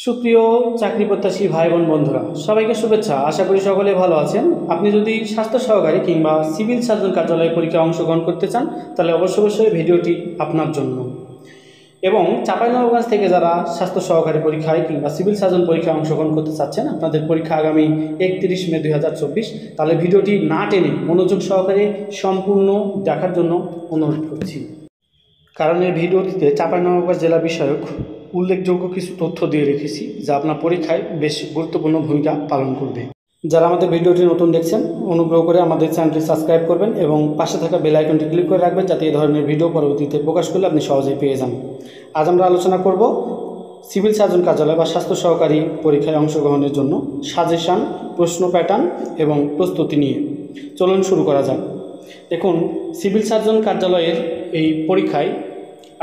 সুপ্রিয় চাকরি প্রত্যাশী ভাই বোন বন্ধুরা, সবাইকে শুভেচ্ছা। আশা করি সকলে ভালো আছেন। আপনি যদি স্বাস্থ্য সহকারী কিংবা সিভিল সার্জন কার্যালয়ে পরীক্ষায় অংশগ্রহণ করতে চান, তাহলে অবশ্যই ভিডিওটি আপনার জন্য। এবং চাঁপাইনবাবগঞ্জ থেকে যারা স্বাস্থ্য সহকারী পরীক্ষায় কিংবা সিভিল সার্জন পরীক্ষায় অংশগ্রহণ করতে চাচ্ছেন, আপনাদের পরীক্ষা আগামী 31 মে 2024, তাহলে ভিডিওটি না টেনে মনোযোগ সহকারে সম্পূর্ণ দেখার জন্য অনুরোধ করছি। কারণ এই ভিডিওটিতে চাঁপাইনবাবগঞ্জ জেলা বিষয়ক উল্লেখযোগ্য কিছু তথ্য দিয়ে রেখেছি, যা আপনার পরীক্ষায় বেশ গুরুত্বপূর্ণ ভূমিকা পালন করবে। যারা আমাদের ভিডিওটি নতুন দেখছেন, অনুগ্রহ করে আমাদের চ্যানেলটি সাবস্ক্রাইব করবেন এবং পাশে থাকা বেল আইকনটি ক্লিক করে রাখবেন, যাতে এই ধরনের ভিডিও পরবর্তীতে প্রকাশ করলে আপনি সহজেই পেয়ে যান। আজ আমরা আলোচনা করব সিভিল সার্জন কার্যালয় বা স্বাস্থ্য সহকারী পরীক্ষায় অংশগ্রহণের জন্য সাজেশান, প্রশ্ন প্যাটার্ন এবং প্রস্তুতি নিয়ে। চলুন শুরু করা যাক। দেখুন, সিভিল সার্জন কার্যালয়ের এই পরীক্ষায়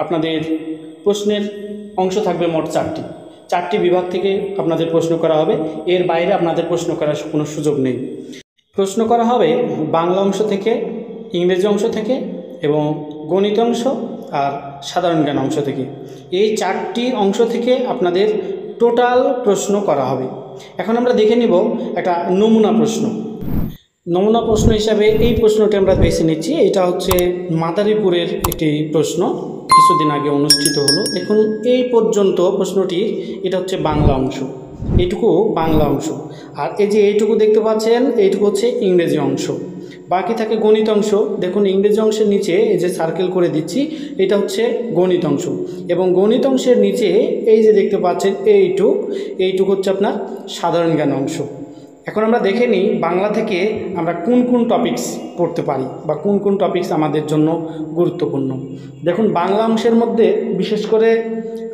আপনাদের প্রশ্নের অংশ থাকবে মোট চারটি বিভাগ থেকে আপনাদের প্রশ্ন করা হবে। এর বাইরে আপনাদের প্রশ্ন করার কোনো সুযোগ নেই। প্রশ্ন করা হবে বাংলা অংশ থেকে, ইংরেজি অংশ থেকে এবং গণিত অংশ আর সাধারণ জ্ঞান অংশ থেকে। এই চারটি অংশ থেকে আপনাদের টোটাল প্রশ্ন করা হবে। এখন আমরা দেখে নিব একটা নমুনা প্রশ্ন। নমুনা প্রশ্ন হিসাবে এই প্রশ্নটি আমরা বেছে নিচ্ছি। এটা হচ্ছে মাদারীপুরের একটি প্রশ্ন, কিছুদিন আগে অনুষ্ঠিত হলো। দেখুন, এই পর্যন্ত প্রশ্নটি এটা হচ্ছে বাংলা অংশ, এইটুকু বাংলা অংশ। আর এই যে এইটুকু দেখতে পাচ্ছেন, এইটুকু হচ্ছে ইংরেজি অংশ। বাকি থাকে গণিত অংশ। দেখুন, ইংরেজি অংশের নিচে এই যে সার্কেল করে দিচ্ছি, এটা হচ্ছে গণিত অংশ। এবং গণিত অংশের নিচে এই যে দেখতে পাচ্ছেন এইটুকু হচ্ছে আপনার সাধারণ জ্ঞান অংশ। এখন আমরা দেখে নিই বাংলা থেকে আমরা কোন কোন টপিকস পড়তে পারি বা কোন কোন টপিকস আমাদের জন্য গুরুত্বপূর্ণ। দেখুন, বাংলা অংশের মধ্যে বিশেষ করে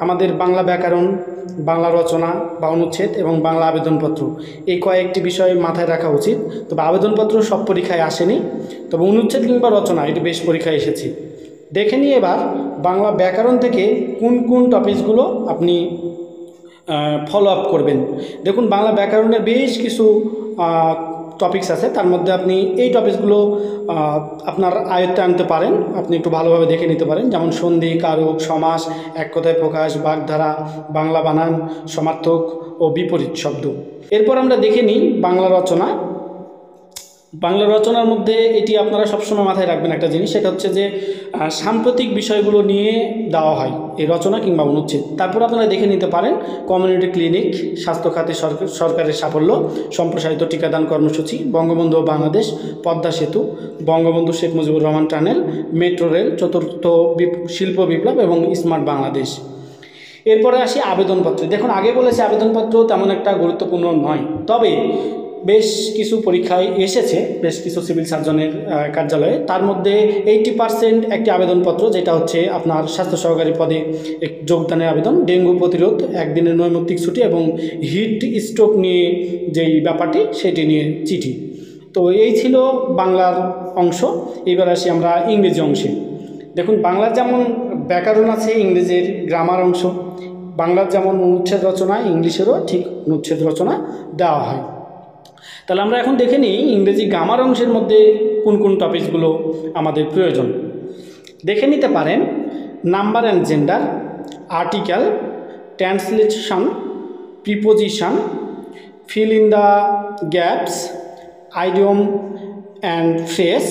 আমাদের বাংলা ব্যাকরণ, বাংলা রচনা বা অনুচ্ছেদ এবং বাংলা আবেদনপত্র, এই কয়েকটি বিষয় মাথায় রাখা উচিত। তবে আবেদনপত্র সব পরীক্ষায় আসেনি, তবে অনুচ্ছেদ কিংবা রচনা এটি বেশ পরীক্ষায় এসেছে। দেখে নিই এবার বাংলা ব্যাকরণ থেকে কোন কোন টপিকসগুলো আপনি ফলো আপ করবেন। দেখুন, বাংলা ব্যাকরণের বেশ কিছু টপিকস আছে, তার মধ্যে আপনি এই টপিকসগুলো আপনার আয়ত্তে আনতে পারেন। আপনি একটু ভালোভাবে দেখে নিতে পারেন, যেমন সন্ধি, কারক, সমাস, এক কথায় প্রকাশ, বাগধারা, বাংলা বানান, সমার্থক ও বিপরীত শব্দ। এরপর আমরা দেখে নিই বাংলা রচনা। বাংলা রচনার মধ্যে এটি আপনারা সবসময় মাথায় রাখবেন একটা জিনিস, সেটা হচ্ছে যে সাম্প্রতিক বিষয়গুলো নিয়ে দেওয়া হয় এই রচনা কিংবা অনুচ্ছেদ। তারপর আপনারা দেখে নিতে পারেন কমিউনিটি ক্লিনিক, স্বাস্থ্য খাতে সরকারের সাফল্য, সম্প্রসারিত টিকাদান কর্মসূচি, বঙ্গবন্ধু বাংলাদেশ, পদ্মা সেতু, Bangabandhu Sheikh Mujibur Rahman tunnel, metro rail, চতুর্থ শিল্প বিপ্লব এবং স্মার্ট বাংলাদেশ। এরপরে আসি আবেদনপত্রে। দেখুন, আগে বলেছি আবেদনপত্র তেমন একটা গুরুত্বপূর্ণ নয়, তবে বেশ কিছু পরীক্ষায় এসেছে, বেশ কিছু সিভিল সার্জনের কার্যালয়ে। তার মধ্যে 80% একটি আবেদনপত্র, যেটা হচ্ছে আপনার স্বাস্থ্য সহকারী পদে যোগদানের আবেদন, ডেঙ্গু প্রতিরোধ, একদিনের নৈমিত্তিক ছুটি এবং হিট স্ট্রোক নিয়ে যেই ব্যাপারটি সেটি নিয়ে চিঠি। তো এই ছিল বাংলার অংশ। এবার আসি আমরা ইংরেজি অংশে। দেখুন, বাংলার যেমন ব্যাকরণ আছে, ইংরেজির গ্রামার অংশ। বাংলার যেমন অনুচ্ছেদ রচনা, ইংলিশেরও ঠিক অনুচ্ছেদ রচনা দেওয়া হয়। তাহলে আমরা এখন দেখে নিই ইংরেজি গ্রামার অংশের মধ্যে কোন কোন টপিকসগুলো আমাদের প্রয়োজন। দেখে নিতে পারেন number and gender, article, translation, preposition, fill in the gaps, idiom and phrase.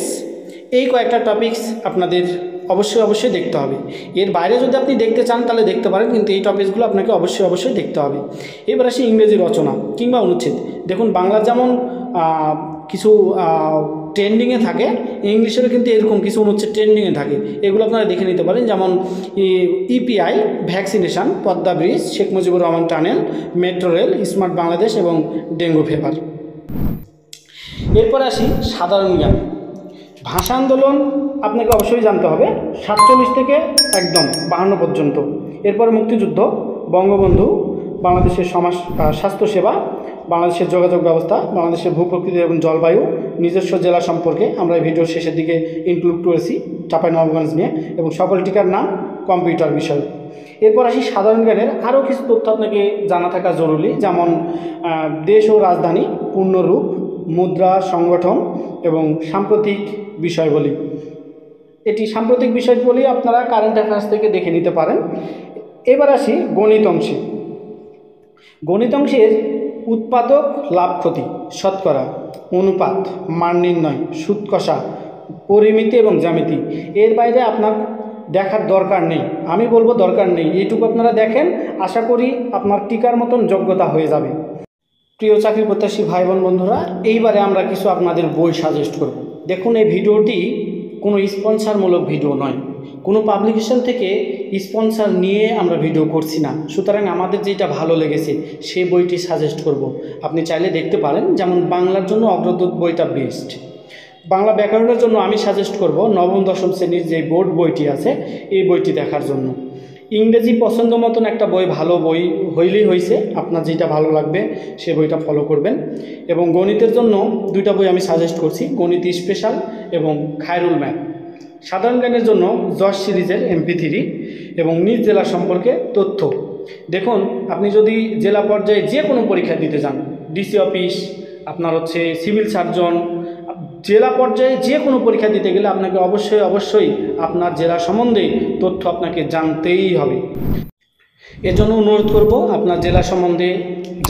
এই কয়েকটা টপিকস আপনাদের অবশ্যই দেখতে হবে। এর বাইরে যদি আপনি দেখতে চান তাহলে দেখতে পারেন, কিন্তু এই টপিকসগুলো আপনাকে অবশ্যই দেখতে হবে। এবার আসি ইংরেজি রচনা কিংবা অনুচ্ছেদ। দেখুন, বাংলা যেমন কিছু ট্রেন্ডিংয়ে থাকে, ইংলিশেরও কিন্তু এরকম কিছু অনুচ্ছেদ ট্রেন্ডিংয়ে থাকে। এগুলো আপনারা দেখে নিতে পারেন, যেমন EPI, vaccination, Padma bridge, Sheikh Mujibur Rahman tunnel, metro rail, smart Bangladesh এবং ডেঙ্গু ফিভার। এরপর আসি সাধারণ জ্ঞান। ভাষা আন্দোলন আপনাকে অবশ্যই জানতে হবে, 47 থেকে একদম 52 পর্যন্ত। এরপর মুক্তিযুদ্ধ, বঙ্গবন্ধু, বাংলাদেশের স্বাস্থ্যসেবা, বাংলাদেশের যোগাযোগ ব্যবস্থা, বাংলাদেশের ভূপ্রকৃতি এবং জলবায়ু, নিজস্ব জেলা সম্পর্কে আমরা এই ভিডিওর শেষের দিকে ইনক্লুড করেছি চাঁপাইনবাবগঞ্জ নিয়ে, এবং সকল টিকার নাম, কম্পিউটার বিষয়। এরপর আসি সাধারণ জ্ঞানের আরও কিছু তথ্য আপনাকে জানা থাকা জরুরি, যেমন দেশ ও রাজধানী, পূর্ণরূপ, মুদ্রা, সংগঠন এবং সাম্প্রতিক বিষয়বলি। এটি সাম্প্রতিক বিষয়বলি আপনারা কারেন্ট অ্যাফেয়ার্স থেকে দেখে নিতে পারেন। এবার আসি গণিত অংশে। গণিতাংশের উৎপাদক লাভ ক্ষতি, শতকরা, অনুপাত, মান নির্ণয়, সুদ কষা, পরিমিতি এবং জ্যামিতি এর বাইরে আপনার দেখার দরকার নেই। আমি বলবো দরকার নেই, এইটুকু আপনারা দেখেন, আশা করি আপনার টিকার মতন যোগ্যতা হয়ে যাবে। প্রিয় চাকরি প্রত্যাশী ভাই বোন বন্ধুরা, এইবারে আমরা কিছু আপনাদের বই সাজেস্ট করব। দেখুন, এই ভিডিওটি কোনো স্পন্সরমূলক ভিডিও নয়, কোনো পাবলিকেশন থেকে স্পন্সর নিয়ে আমরা ভিডিও করছি না। সুতরাং আমাদের যেটা ভালো লেগেছে সেই বইটি সাজেস্ট করব। আপনি চাইলে দেখতে পারেন। যেমন বাংলার জন্য অগ্রদূত বইটা বেস্ট। বাংলা ব্যাকরণের জন্য আমি সাজেস্ট করব নবম দশম শ্রেণীর যে বোর্ড বইটি আছে এই বইটি দেখার জন্য। ইংরেজি পছন্দ মতন একটা বই, ভালো বই হইলেই হয়েছে, আপনার যেটা ভালো লাগবে সে বইটা ফলো করবেন। এবং গণিতের জন্য দুইটা বই আমি সাজেস্ট করছি, গণিত স্পেশাল এবং খায়রুল ম্যাথ। সাধারণ জ্ঞানের জন্য যশ সিরিজের MP3 এবং নিজ জেলা সম্পর্কে তথ্য। দেখুন, আপনি যদি জেলা পর্যায়ে যে কোনো পরীক্ষা দিতে যান, ডিসি অফিস, আপনার হচ্ছে সিভিল সার্জন, জেলা পর্যায়ে যে কোনো পরীক্ষা দিতে গেলে আপনাকে অবশ্যই আপনার জেলা সম্বন্ধে তথ্য আপনাকে জানতেই হবে। এর জন্য অনুরোধ করব আপনার জেলা সম্বন্ধে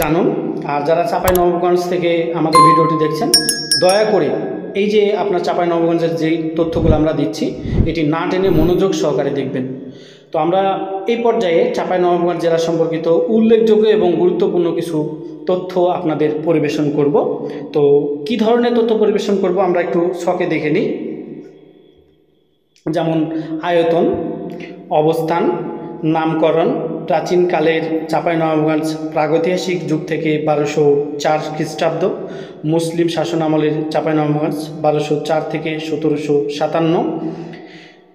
জানুন। আর যারা চাঁপাইনবাবগঞ্জ থেকে আমাদের ভিডিওটি দেখছেন, দয়া করে এই যে আপনার চাঁপাইনবাবগঞ্জের যেই তথ্যগুলো আমরা দিচ্ছি এটি না টেনে মনোযোগ সহকারে দেখবেন। তো আমরা এই পর্যায়ে চাঁপাইনবাবগঞ্জ জেলা সম্পর্কিত উল্লেখযোগ্য এবং গুরুত্বপূর্ণ কিছু তথ্য আপনাদের পরিবেশন করব। তো কি ধরনের তথ্য পরিবেশন করব আমরা একটু ছকে দেখে নিই। যেমন আয়তন, অবস্থান, নামকরণ, প্রাচীনকালের চাঁপাইনবাবগঞ্জ প্রাগৈতিহাসিক যুগ থেকে 1204 খ্রিস্টাব্দ, মুসলিম শাসন আমলের চাঁপাইনবাবগঞ্জ 1204 থেকে 1757,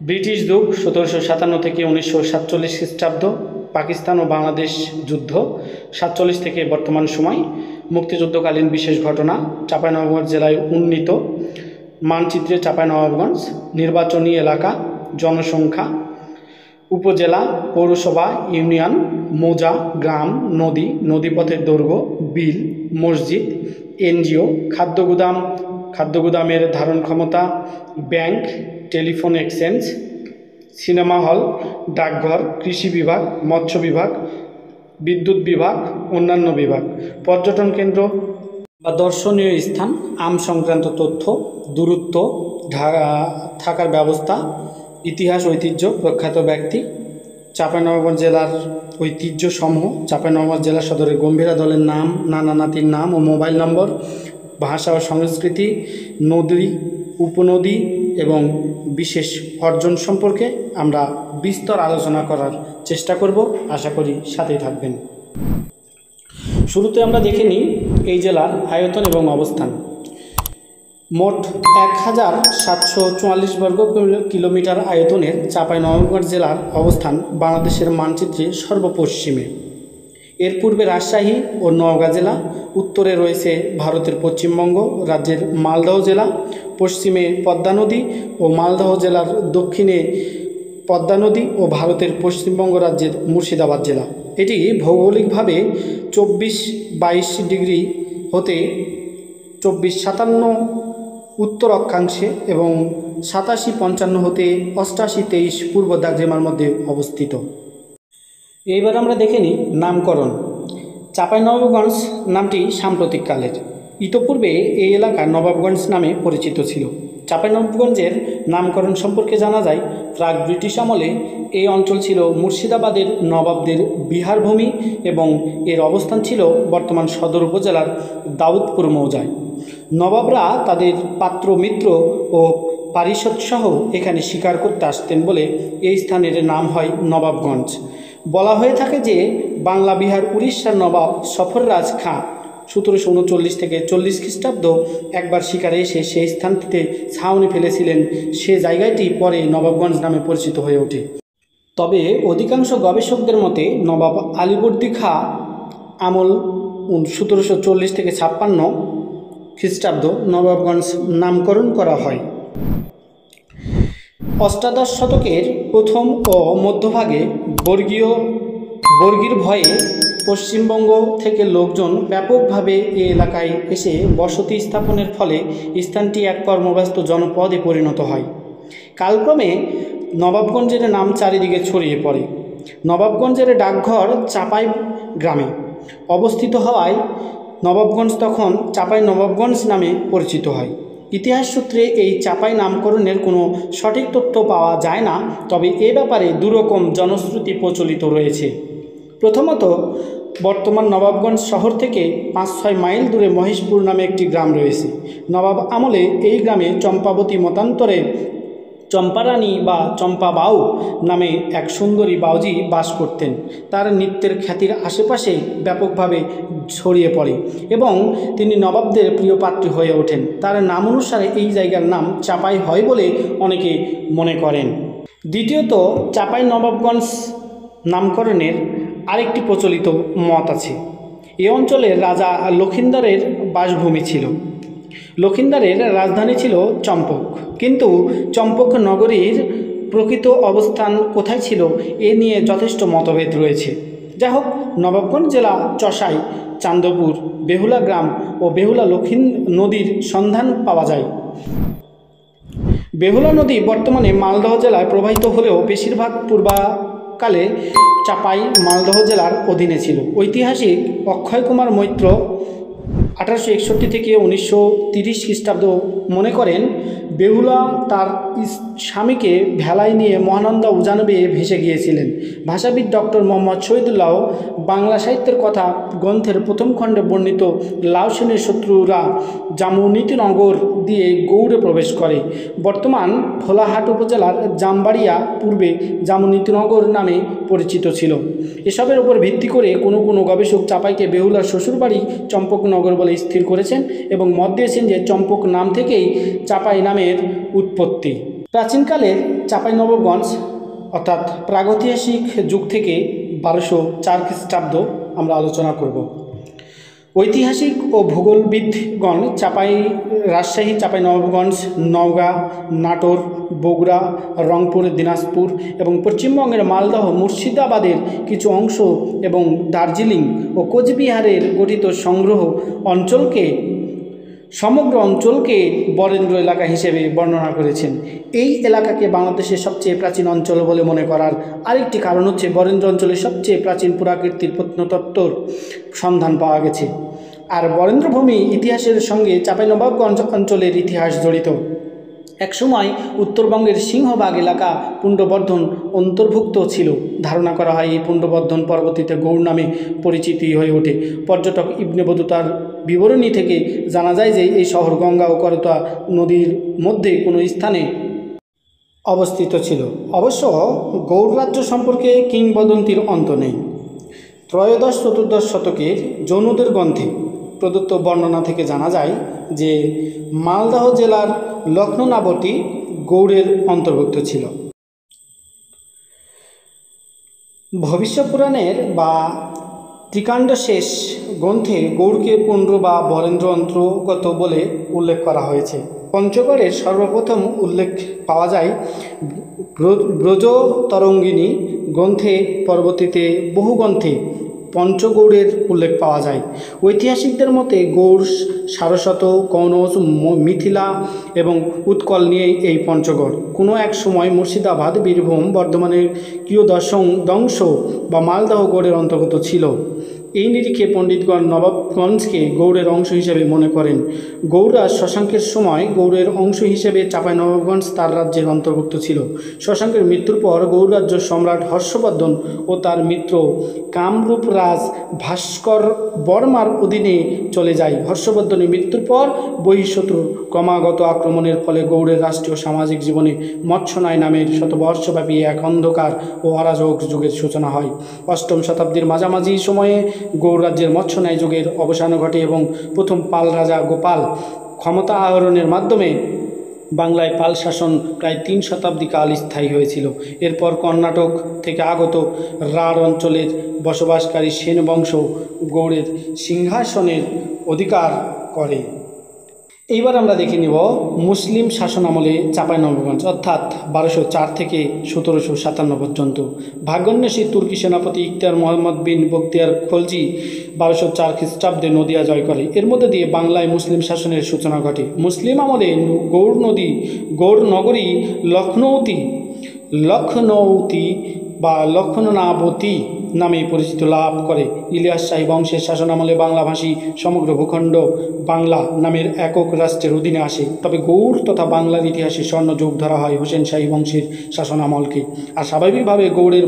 ব্রিটিশ যুগ 1757 থেকে 1947 খ্রিস্টাব্দ, পাকিস্তান ও বাংলাদেশ যুদ্ধ 47 থেকে বর্তমান সময়, মুক্তিযুদ্ধকালীন বিশেষ ঘটনা, চাঁপাইনবাবগঞ্জ জেলায় উন্নীত মানচিত্রে চাঁপাইনবাবগঞ্জ, নির্বাচনী এলাকা, জনসংখ্যা, উপজেলা, পৌরসভা, ইউনিয়ন, মৌজা, গ্রাম, নদী, নদীপথের দৈর্ঘ্য, বিল, মসজিদ, NGO, খাদ্যগুদাম, খাদ্যগুদামের ধারণ ক্ষমতা, bank, telephone exchange, cinema hall, ডাকঘর, কৃষি বিভাগ, মৎস্য বিভাগ, বিদ্যুৎ বিভাগ, অন্যান্য বিভাগ, পর্যটন কেন্দ্র বা দর্শনীয় স্থান, আম সংক্রান্ত তথ্য, দূরত্ব, থাকার ব্যবস্থা, ইতিহাস, ঐতিহ্য, প্রখ্যাত ব্যক্তি, চাঁপাইনবাবগঞ্জ জেলার ঐতিহ্য সমূহ, চাঁপাইনবাবগঞ্জ জেলা সদরের গম্ভীরা দলের নাম, নানা নাতির নাম ও মোবাইল নম্বর, ভাষা ও সংস্কৃতি, নদী, উপনদী এবং বিশেষ অর্জন সম্পর্কে আমরা বিস্তর আলোচনা করার চেষ্টা করব। আশা করি সাথেই থাকবেন। শুরুতে আমরা দেখে নিই এই জেলার আয়তন এবং অবস্থান। মোট 1744 বর্গ কিলোমিটার আয়তনের চাঁপাইনবাবগঞ্জ জেলার অবস্থান বাংলাদেশের মানচিত্রে সর্বপশ্চিমে। এর পূর্বে রাজশাহী ও নওগাঁ জেলা, উত্তরে রয়েছে ভারতের পশ্চিমবঙ্গ রাজ্যের মালদহ জেলা, পশ্চিমে পদ্মা নদী ও মালদহ জেলার দক্ষিণে পদ্মা নদী ও ভারতের পশ্চিমবঙ্গ রাজ্যের মুর্শিদাবাদ জেলা। এটি ভৌগোলিকভাবে 24-22 ডিগ্রি হতে 24-57 উত্তর অক্ষাংশে এবং 87-55 হতে 88-23 পূর্ব দ্রাঘিমার মধ্যে অবস্থিত। এইবার আমরা দেখে নিই নামকরণ। চাঁপাইনবাবগঞ্জ নামটি সাম্প্রতিককালের। ইতোপূর্বে এই এলাকা নবাবগঞ্জ নামে পরিচিত ছিল। চাঁপাইনবাবগঞ্জের নামকরণ সম্পর্কে জানা যায়, প্রাক ব্রিটিশ আমলে এই অঞ্চল ছিল মুর্শিদাবাদের নবাবদের বিহারভূমি এবং এর অবস্থান ছিল বর্তমান সদর উপজেলার দাউদপুর মৌজায়। নবাবরা তাদের পাত্র, মিত্র ও পারিষদসহ এখানে শিকার করতে আসতেন বলে এই স্থানের নাম হয় নবাবগঞ্জ। বলা হয়ে থাকে যে বাংলা, বিহার, উড়িষ্যার নবাব সফররাজ খাঁ 1739 থেকে 40 খ্রিস্টাব্দ একবার শিকারে এসে সেই স্থানটিতে ছাউনি ফেলেছিলেন। সে জায়গাটি পরে নবাবগঞ্জ নামে পরিচিত হয়ে ওঠে। তবে অধিকাংশ গবেষকদের মতে নবাব আলীবর্দী খাঁ আমল 1740 থেকে 56 খ্রিস্টাব্দ নবাবগঞ্জ নামকরণ করা হয়। অষ্টাদশ শতকের প্রথম ও মধ্যভাগে বর্গীর ভয়ে পশ্চিমবঙ্গ থেকে লোকজন ব্যাপকভাবে এই এলাকায় এসে বসতি স্থাপনের ফলে স্থানটি এক কর্মব্যস্ত জনপদে পরিণত হয়। কালক্রমে নবাবগঞ্জের নাম চারিদিকে ছড়িয়ে পড়ে। নবাবগঞ্জের ডাকঘর চাঁপাই গ্রামে। অবস্থিত হওয়ায় নবাবগঞ্জ তখন চাঁপাই নবাবগঞ্জ নামে পরিচিত হয়। ইতিহাস সূত্রে এই চাঁপাই নামকরণের কোনো সঠিক তথ্য পাওয়া যায় না, তবে এ ব্যাপারে দুরকম জনশ্রুতি প্রচলিত রয়েছে। প্রথমত, বর্তমান নবাবগঞ্জ শহর থেকে 5-6 মাইল দূরে মহেশপুর নামে একটি গ্রাম রয়েছে। নবাব আমলে এই গ্রামে চম্পাবতী মতান্তরে চম্পারানী বা চম্পা বাউ নামে এক সুন্দরী বাউজি বাস করতেন। তার নৃত্যের খ্যাতির আশেপাশে ব্যাপকভাবে ছড়িয়ে পড়ে এবং তিনি নবাবদের প্রিয় পাত্রী হয়ে ওঠেন। তার নাম অনুসারে এই জায়গার নাম চাঁপাই হয় বলে অনেকে মনে করেন। দ্বিতীয়ত, চাঁপাই নবাবগঞ্জ নামকরণের আরেকটি প্রচলিত মত আছে। এ অঞ্চলের রাজা লক্ষিন্দরের বাসভূমি ছিল। লক্ষিন্দরের রাজধানী ছিল চম্পক, কিন্তু চম্পক নগরীর প্রকৃত অবস্থান কোথায় ছিল এ নিয়ে যথেষ্ট মতভেদ রয়েছে। যাই হোক, নবাবগঞ্জ জেলা চসাই, চান্দপুর, বেহুলা গ্রাম ও বেহুলা নদীর সন্ধান পাওয়া যায়। বেহুলা নদী বর্তমানে মালদহ জেলায় প্রবাহিত হলেও বেশিরভাগ পূর্বকালে চাঁপাই মালদহ জেলার অধীনে ছিল। ঐতিহাসিক অক্ষয় কুমার মৈত্র 1861 থেকে 1930 খ্রিস্টাব্দ মনে করেন, বেহুলা তার স্বামীকে ভেলায় নিয়ে মহানন্দা উজান বেয়ে ভেসে গিয়েছিলেন। ভাষাবিদ ডক্টর মোহাম্মদ শহীদুল্লাহ বাংলা সাহিত্যের কথা গ্রন্থের প্রথম খণ্ডে বর্ণিত লাউ সেনের শত্রুরা জামুনীতিনগর দিয়ে গৌড়ে প্রবেশ করে। বর্তমান ভোলাহাট উপজেলার জামবাড়িয়া পূর্বে জামুনীতিনগর নামে পরিচিত ছিল। এসবের উপর ভিত্তি করে কোনো গবেষক চাঁপাইকে বেহুলার শ্বশুরবাড়ি চম্পকনগর বলে স্থির করেছেন এবং মত দিয়েছেন যে চম্পক নাম থেকেই চাঁপাই নামের উৎপত্তি। প্রাচীনকালের চাঁপাই নবাবগঞ্জ অর্থাৎ প্রাগৈতিহাসিক যুগ থেকে 1204 খ্রিস্টাব্দ আমরা আলোচনা করব। ঐতিহাসিক ও ভূগোলবিদগণ চাঁপাই, রাজশাহী, চাঁপাই নবাবগঞ্জ, নওগাঁ, নাটোর, বগুড়া, রংপুর, দিনাজপুর এবং পশ্চিমবঙ্গের মালদহ, মুর্শিদাবাদের কিছু অংশ এবং দার্জিলিং ও কোচবিহারের গঠিত সমগ্র অঞ্চলকে বরেন্দ্র এলাকা হিসেবে বর্ণনা করেছেন। এই এলাকাকে বাংলাদেশের সবচেয়ে প্রাচীন অঞ্চল বলে মনে করার আরেকটি কারণ হচ্ছে বরেন্দ্র অঞ্চলের সবচেয়ে প্রাচীন পুরাকীর্তির প্রত্নতত্ত্বর সন্ধান পাওয়া গেছে। আর বরেন্দ্রভূমি ইতিহাসের সঙ্গে চাঁপাইনবাবগঞ্জ অঞ্চলের ইতিহাস জড়িত। একসময় উত্তরবঙ্গের সিংহভাগ এলাকা পুণ্ড্রবর্ধন অন্তর্ভুক্ত ছিল। ধারণা করা হয় এই পুণ্ড্রবর্ধন পরবর্তীতে গৌড় নামে পরিচিতি হয়ে ওঠে। পর্যটক ইবনে বতুতার বিবরণী থেকে জানা যায় যে এই শহর গঙ্গা ও করতোয়া নদীর মধ্যে কোনো স্থানে অবস্থিত ছিল। অবশ্য গৌড় রাজ্য সম্পর্কে কিংবদন্তির অন্ত নেই। ত্রয়োদশ-চতুর্দশ শতকের জৈনদের গ্রন্থে প্রদত্ত বর্ণনা থেকে জানা যায় যে মালদহ জেলার লক্ষ্ণনাবতী গৌড়ের অন্তর্ভুক্ত ছিল। ভবিষ্য পুরাণের বা ত্রিকাণ্ডশেষ গ্রন্থে গৌড়কে পুণ্ড্র বা বরেন্দ্র অন্তর্গত বলে উল্লেখ করা হয়েছে। পঞ্চগড়ের সর্বপ্রথম উল্লেখ পাওয়া যায় ব্রজতরঙ্গিনী গ্রন্থে। পরবর্তীতে বহু গ্রন্থে পঞ্চগৌড়ের উল্লেখ পাওয়া যায়। ঐতিহাসিকদের মতে গৌড়, সারস্বত, কনৌজ, মিথিলা এবং উৎকল নিয়ে এই পঞ্চগড় কোনো এক সময় মুর্শিদাবাদ, বীরভূম, বর্ধমানের কিয়দংশ বা মালদহ গৌড়ের অন্তর্গত ছিল। এই নিরিখে পণ্ডিতগণ নবাবগঞ্জকে গৌড়ের অংশ হিসেবে মনে করেন। গৌড়রাজ শশাঙ্কের সময় গৌড়ের অংশ হিসেবে চাঁপাইনবাবগঞ্জ তার রাজ্যের অন্তর্ভুক্ত ছিল। শশাঙ্কের মৃত্যুর পর গৌড় রাজ্য সম্রাট হর্ষবর্ধন ও তার মিত্র কামরূপ রাজ ভাস্কর বর্মার অধীনে চলে যায়। হর্ষবর্ধনের মৃত্যুর পর বহিঃশত্রুর ক্রমাগত আক্রমণের ফলে গৌড়ের রাষ্ট্রীয় সামাজিক জীবনে মৎস্যনায় নামের শতবর্ষব্যাপী এক অন্ধকার ও অরাজক যুগের সূচনা হয়। অষ্টম শতাব্দীর মাঝামাঝি সময়ে গৌড় রাজ্যের মৎস্যনায় যুগের অবসান ঘটে এবং প্রথম পাল রাজা গোপাল ক্ষমতা আহরণের মাধ্যমে বাংলায় পাল শাসন প্রায় 3 শতাব্দী কাল স্থায়ী হয়েছিল। এরপর কর্ণাটক থেকে আগত রাঢ় অঞ্চলের বসবাসকারী সেন বংশ গৌড়ের সিংহাসনের অধিকার করে। এইবার আমরা দেখে নিব মুসলিম শাসন আমলে চাঁপাইনবাবগঞ্জ অর্থাৎ 1204 থেকে 1757 পর্যন্ত। ভাগ্যান্বেষী তুর্কি সেনাপতি ইখতিয়ার মোহাম্মদ বিন বখতিয়ার খলজি 1204 খ্রিস্টাব্দে নদিয়া জয় করে। এর মধ্যে দিয়ে বাংলায় মুসলিম শাসনের সূচনা ঘটে। মুসলিম আমলে গৌড় নগরী লখনৌতি বা লক্ষণাবতী নামে পরিচিত লাভ করে। ইলিয়াস শাহী বংশের শাসনামলে বাংলাভাষী সমগ্র ভূখণ্ড বাংলা নামের একক রাষ্ট্রের অধীনে আসে। তবে গৌড় তথা বাংলার ইতিহাসে স্বর্ণযুগ ধরা হয় হোসেন শাহী বংশের শাসনামলকে। আর স্বাভাবিকভাবে গৌড়ের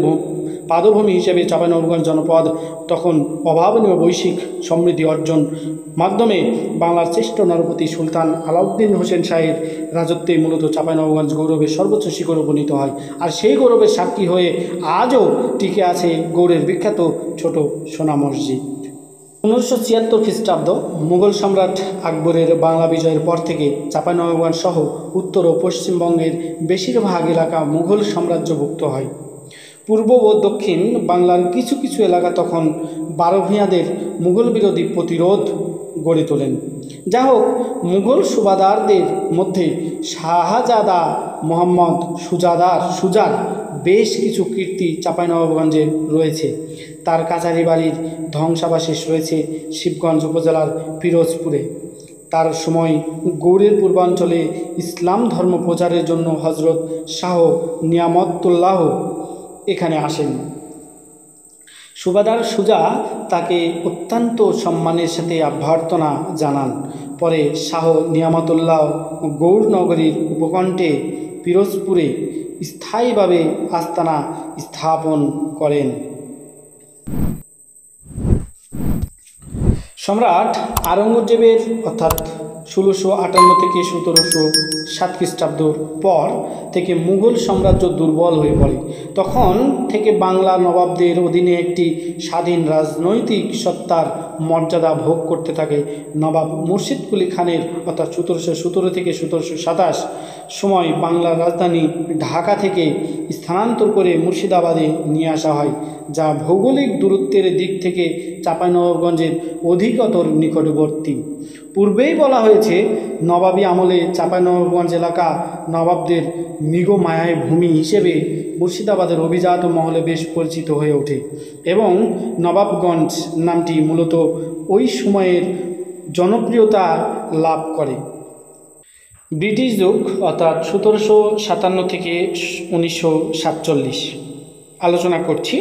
পাদভূমি হিসেবে চাঁপাইনবাবগঞ্জ জনপদ তখন অভাবনীয় বৈশ্বিক সমৃদ্ধি অর্জন মাধ্যমে বাংলার শ্রেষ্ঠ নরপতি সুলতান আলাউদ্দিন হোসেন শাহের রাজত্বে মূলত চাঁপাইনবাবগঞ্জ গৌরবের সর্বোচ্চ শিখরে উপনীত হয়। আর সেই গৌরবের সাক্ষী হয়ে আজও টিকে আছে গৌড়ের বিখ্যাত ছোট সোনা মসজিদ। 1576 খ্রিস্টাব্দ মুঘল সম্রাট আকবরের বাংলা বিজয়ের পর থেকে চাঁপাইনবাবগঞ্জ সহ উত্তর ও পশ্চিমবঙ্গের বেশিরভাগ এলাকা মুঘল সাম্রাজ্যভুক্ত হয়। পূর্ব ও দক্ষিণ বাংলার কিছু কিছু এলাকা তখন বারোভূঁইয়াদের মুঘল বিরোধী প্রতিরোধ গড়ে তোলেন। যা হোক, মুঘল সুবাদারদের মধ্যে শাহজাদা মোহাম্মদ সুজার বেশ কিছু কীর্তি চাঁপাইনবাবগঞ্জে রয়েছে। তার কাছারি বাড়ির ধ্বংসাবশেষ রয়েছে শিবগঞ্জ উপজেলার পিরোজপুরে। তার সময় গৌড়ের পূর্বাঞ্চলে ইসলাম ধর্ম প্রচারের জন্য হজরত শাহ নিয়ামতুল্লাহ এখানে আসেন। সুবাদার সুজা তাকে অত্যন্ত সম্মানের সাথে অভ্যর্থনা জানান। পরে শাহ নিয়ামতুল্লাহ গৌড় নগরীর উপকণ্ঠে পিরোজপুরে স্থায়ীভাবে আস্তানা স্থাপন করেন। সম্রাট আওরঙ্গজেবের অর্থাৎ 1658 থেকে 1707 খ্রিস্টাব্দর পর থেকে মুঘল সাম্রাজ্য দুর্বল হয়ে পড়ে। তখন থেকে বাংলা নবাবদের অধীনে একটি স্বাধীন রাজনৈতিক সত্তার মর্যাদা ভোগ করতে থাকে। নবাব মুর্শিদ কুলি খানের অর্থাৎ 1717 থেকে 1727 সময় বাংলার রাজধানী ঢাকা থেকে স্থানান্তর করে মুর্শিদাবাদে নিয়ে আসা হয়, যা ভৌগোলিক দূরত্বের দিক থেকে চাঁপাইনবাবগঞ্জের অধিকতর নিকটবর্তী। পূর্বেই বলা হয়েছে, নবাবী আমলে চাঁপাইনবাবগঞ্জ এলাকা নবাবদের মৃগমায়ায় ভূমি হিসেবে মুর্শিদাবাদের অভিজাত মহলে বেশ পরিচিত হয়ে ওঠে এবং নবাবগঞ্জ নামটি মূলত ওই সময়ের জনপ্রিয়তা লাভ করে। ব্রিটিশ যুগ অর্থাৎ 1757 থেকে 1947 আলোচনা করছি।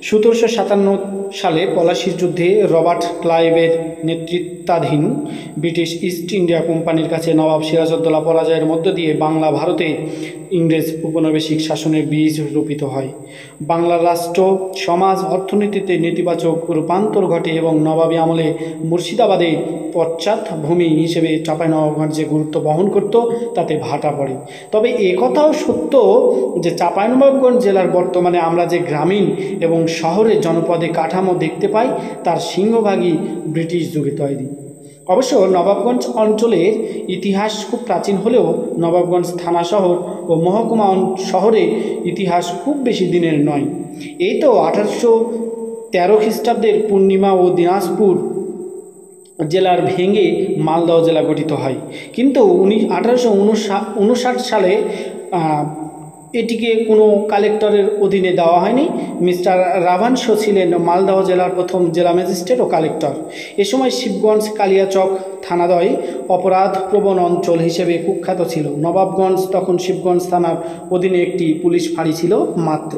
1757 সালে পলাশির যুদ্ধে রবার্ট ক্লাইভের নেতৃত্বাধীন ব্রিটিশ ইস্ট ইন্ডিয়া কোম্পানির কাছে নবাব সিরাজউদ্দৌলা পরাজয়ের মধ্য দিয়ে বাংলা ভারতে ইংরেজ উপনিবেশিক শাসনের বীজ রোপিত হয়। বাংলার রাষ্ট্র সমাজ অর্থনীতিতে নেতিবাচক রূপান্তর ঘটে এবং নবাবী আমলে মুর্শিদাবাদে পশ্চাৎভূমি হিসেবে চাঁপাইনবাবগঞ্জ যে গুরুত্ব বহন করত তাতে ভাটা পড়ে। তবে একথাও সত্য যে চাঁপাইনবাবগঞ্জ জেলার বর্তমানে আমরা যে গ্রামীণ এবং শহরের জনপদে কাঠামো দেখতে পাই তার সিংহভাগই ব্রিটিশ যুগে তৈরি। অবশ্য নবাবগঞ্জ অঞ্চলের ইতিহাস খুব প্রাচীন হলেও নবাবগঞ্জ থানা শহর ও মহকুমা শহরে ইতিহাস খুব বেশি দিনের নয়। এই তো 1813 খ্রিস্টাব্দের পূর্ণিমা ও দিনাজপুর জেলার ভেঙে মালদহ জেলা গঠিত হয়, কিন্তু 1859 সালে এটিকে কোনো কালেক্টরের অধীনে দেওয়া হয়নি। মিস্টার রাভানশ ছিলেন মালদহ জেলার প্রথম জেলা ম্যাজিস্ট্রেট ও কালেক্টর। এ সময় শিবগঞ্জ কালিয়াচক থানাদ্বয় অপরাধপ্রবণ অঞ্চল হিসেবে কুখ্যাত ছিল। নবাবগঞ্জ তখন শিবগঞ্জ থানার অধীনে একটি পুলিশ ফাঁড়ি ছিল মাত্র।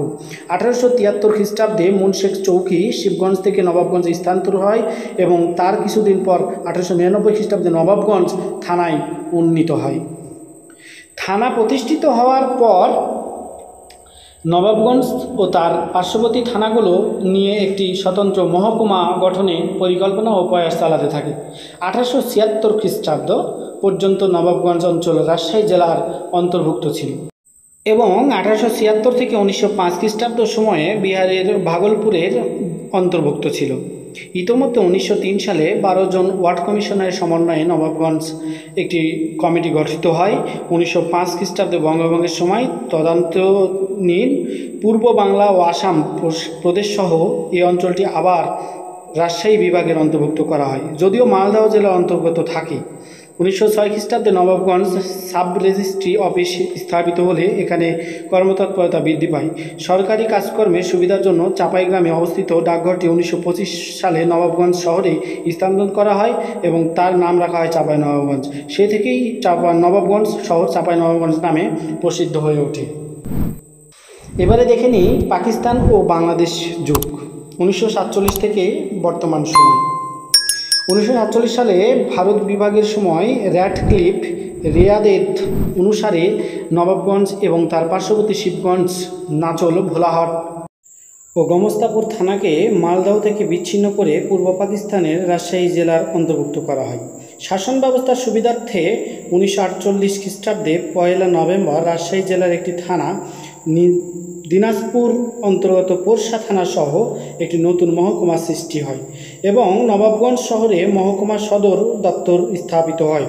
1873 খ্রিস্টাব্দে মুন্সেক চৌকি শিবগঞ্জ থেকে নবাবগঞ্জে স্থানান্তর হয় এবং তার কিছুদিন পর 1899 খ্রিস্টাব্দে নবাবগঞ্জ থানায় উন্নীত হয়। থানা প্রতিষ্ঠিত হওয়ার পর নবাবগঞ্জ ও তার পার্শ্ববর্তী থানাগুলো নিয়ে একটি স্বতন্ত্র মহকুমা গঠনে পরিকল্পনা ও প্রয়াস চালাতে থাকে। 1876 খ্রিস্টাব্দ পর্যন্ত নবাবগঞ্জ অঞ্চল রাজশাহী জেলার অন্তর্ভুক্ত ছিল এবং 1876 থেকে 1905 খ্রিস্টাব্দ সময়ে বিহারের ভাগলপুরের অন্তর্ভুক্ত ছিল। ইতোমধ্যে 1903 সালে 12 জন ওয়ার্ড কমিশনারের সমন্বয়ে নবাবগঞ্জ একটি কমিটি গঠিত হয়। 1905 খ্রিস্টাব্দে বঙ্গভঙ্গের সময় তদানীন্তন পূর্ব বাংলা ও আসাম প্রদেশসহ এই অঞ্চলটি আবার রাজশাহী বিভাগের অন্তর্ভুক্ত করা হয়, যদিও মালদহ জেলার অন্তর্গত থাকে। 1906 খ্রিস্টাব্দে নবাবগঞ্জ সাব রেজিস্ট্রি অফিস স্থাপিত হলে এখানে কর্মতৎপরতা বৃদ্ধি পায়। সরকারি কাজকর্মের সুবিধার জন্য চাঁপাইগ্রামে অবস্থিত ডাকঘরটি 1925 সালে নবাবগঞ্জ শহরে স্থানান্তর করা হয় এবং তার নাম রাখা হয় চাঁপাইনবাবগঞ্জ। সে থেকেই নবাবগঞ্জ শহর চাঁপাইনবাবগঞ্জ নামে প্রসিদ্ধ হয়ে ওঠে। এবারে দেখে নিই পাকিস্তান ও বাংলাদেশ যুগ 1947 থেকে বর্তমান সময়। 1947 সালে ভারত বিভাগের সময় র্যাডক্লিফ রিয়ায়েত অনুসারে নবাবগঞ্জ এবং তার পার্শ্ববর্তী শিবগঞ্জ, নাচল, ভোলাহাট ও গোমস্তাপুর থানাকে মালদহ থেকে বিচ্ছিন্ন করে পূর্ব পাকিস্তানের রাজশাহী জেলার অন্তর্ভুক্ত করা হয়। শাসন ব্যবস্থার সুবিধার্থে 1948 খ্রিস্টাব্দে 1 নভেম্বর রাজশাহী জেলার একটি থানা দিনাজপুর অন্তর্গত পোরশা থানা সহ একটি নতুন মহকুমা সৃষ্টি হয় এবং নবাবগঞ্জ শহরে মহকুমা সদর দপ্তর স্থাপিত হয়।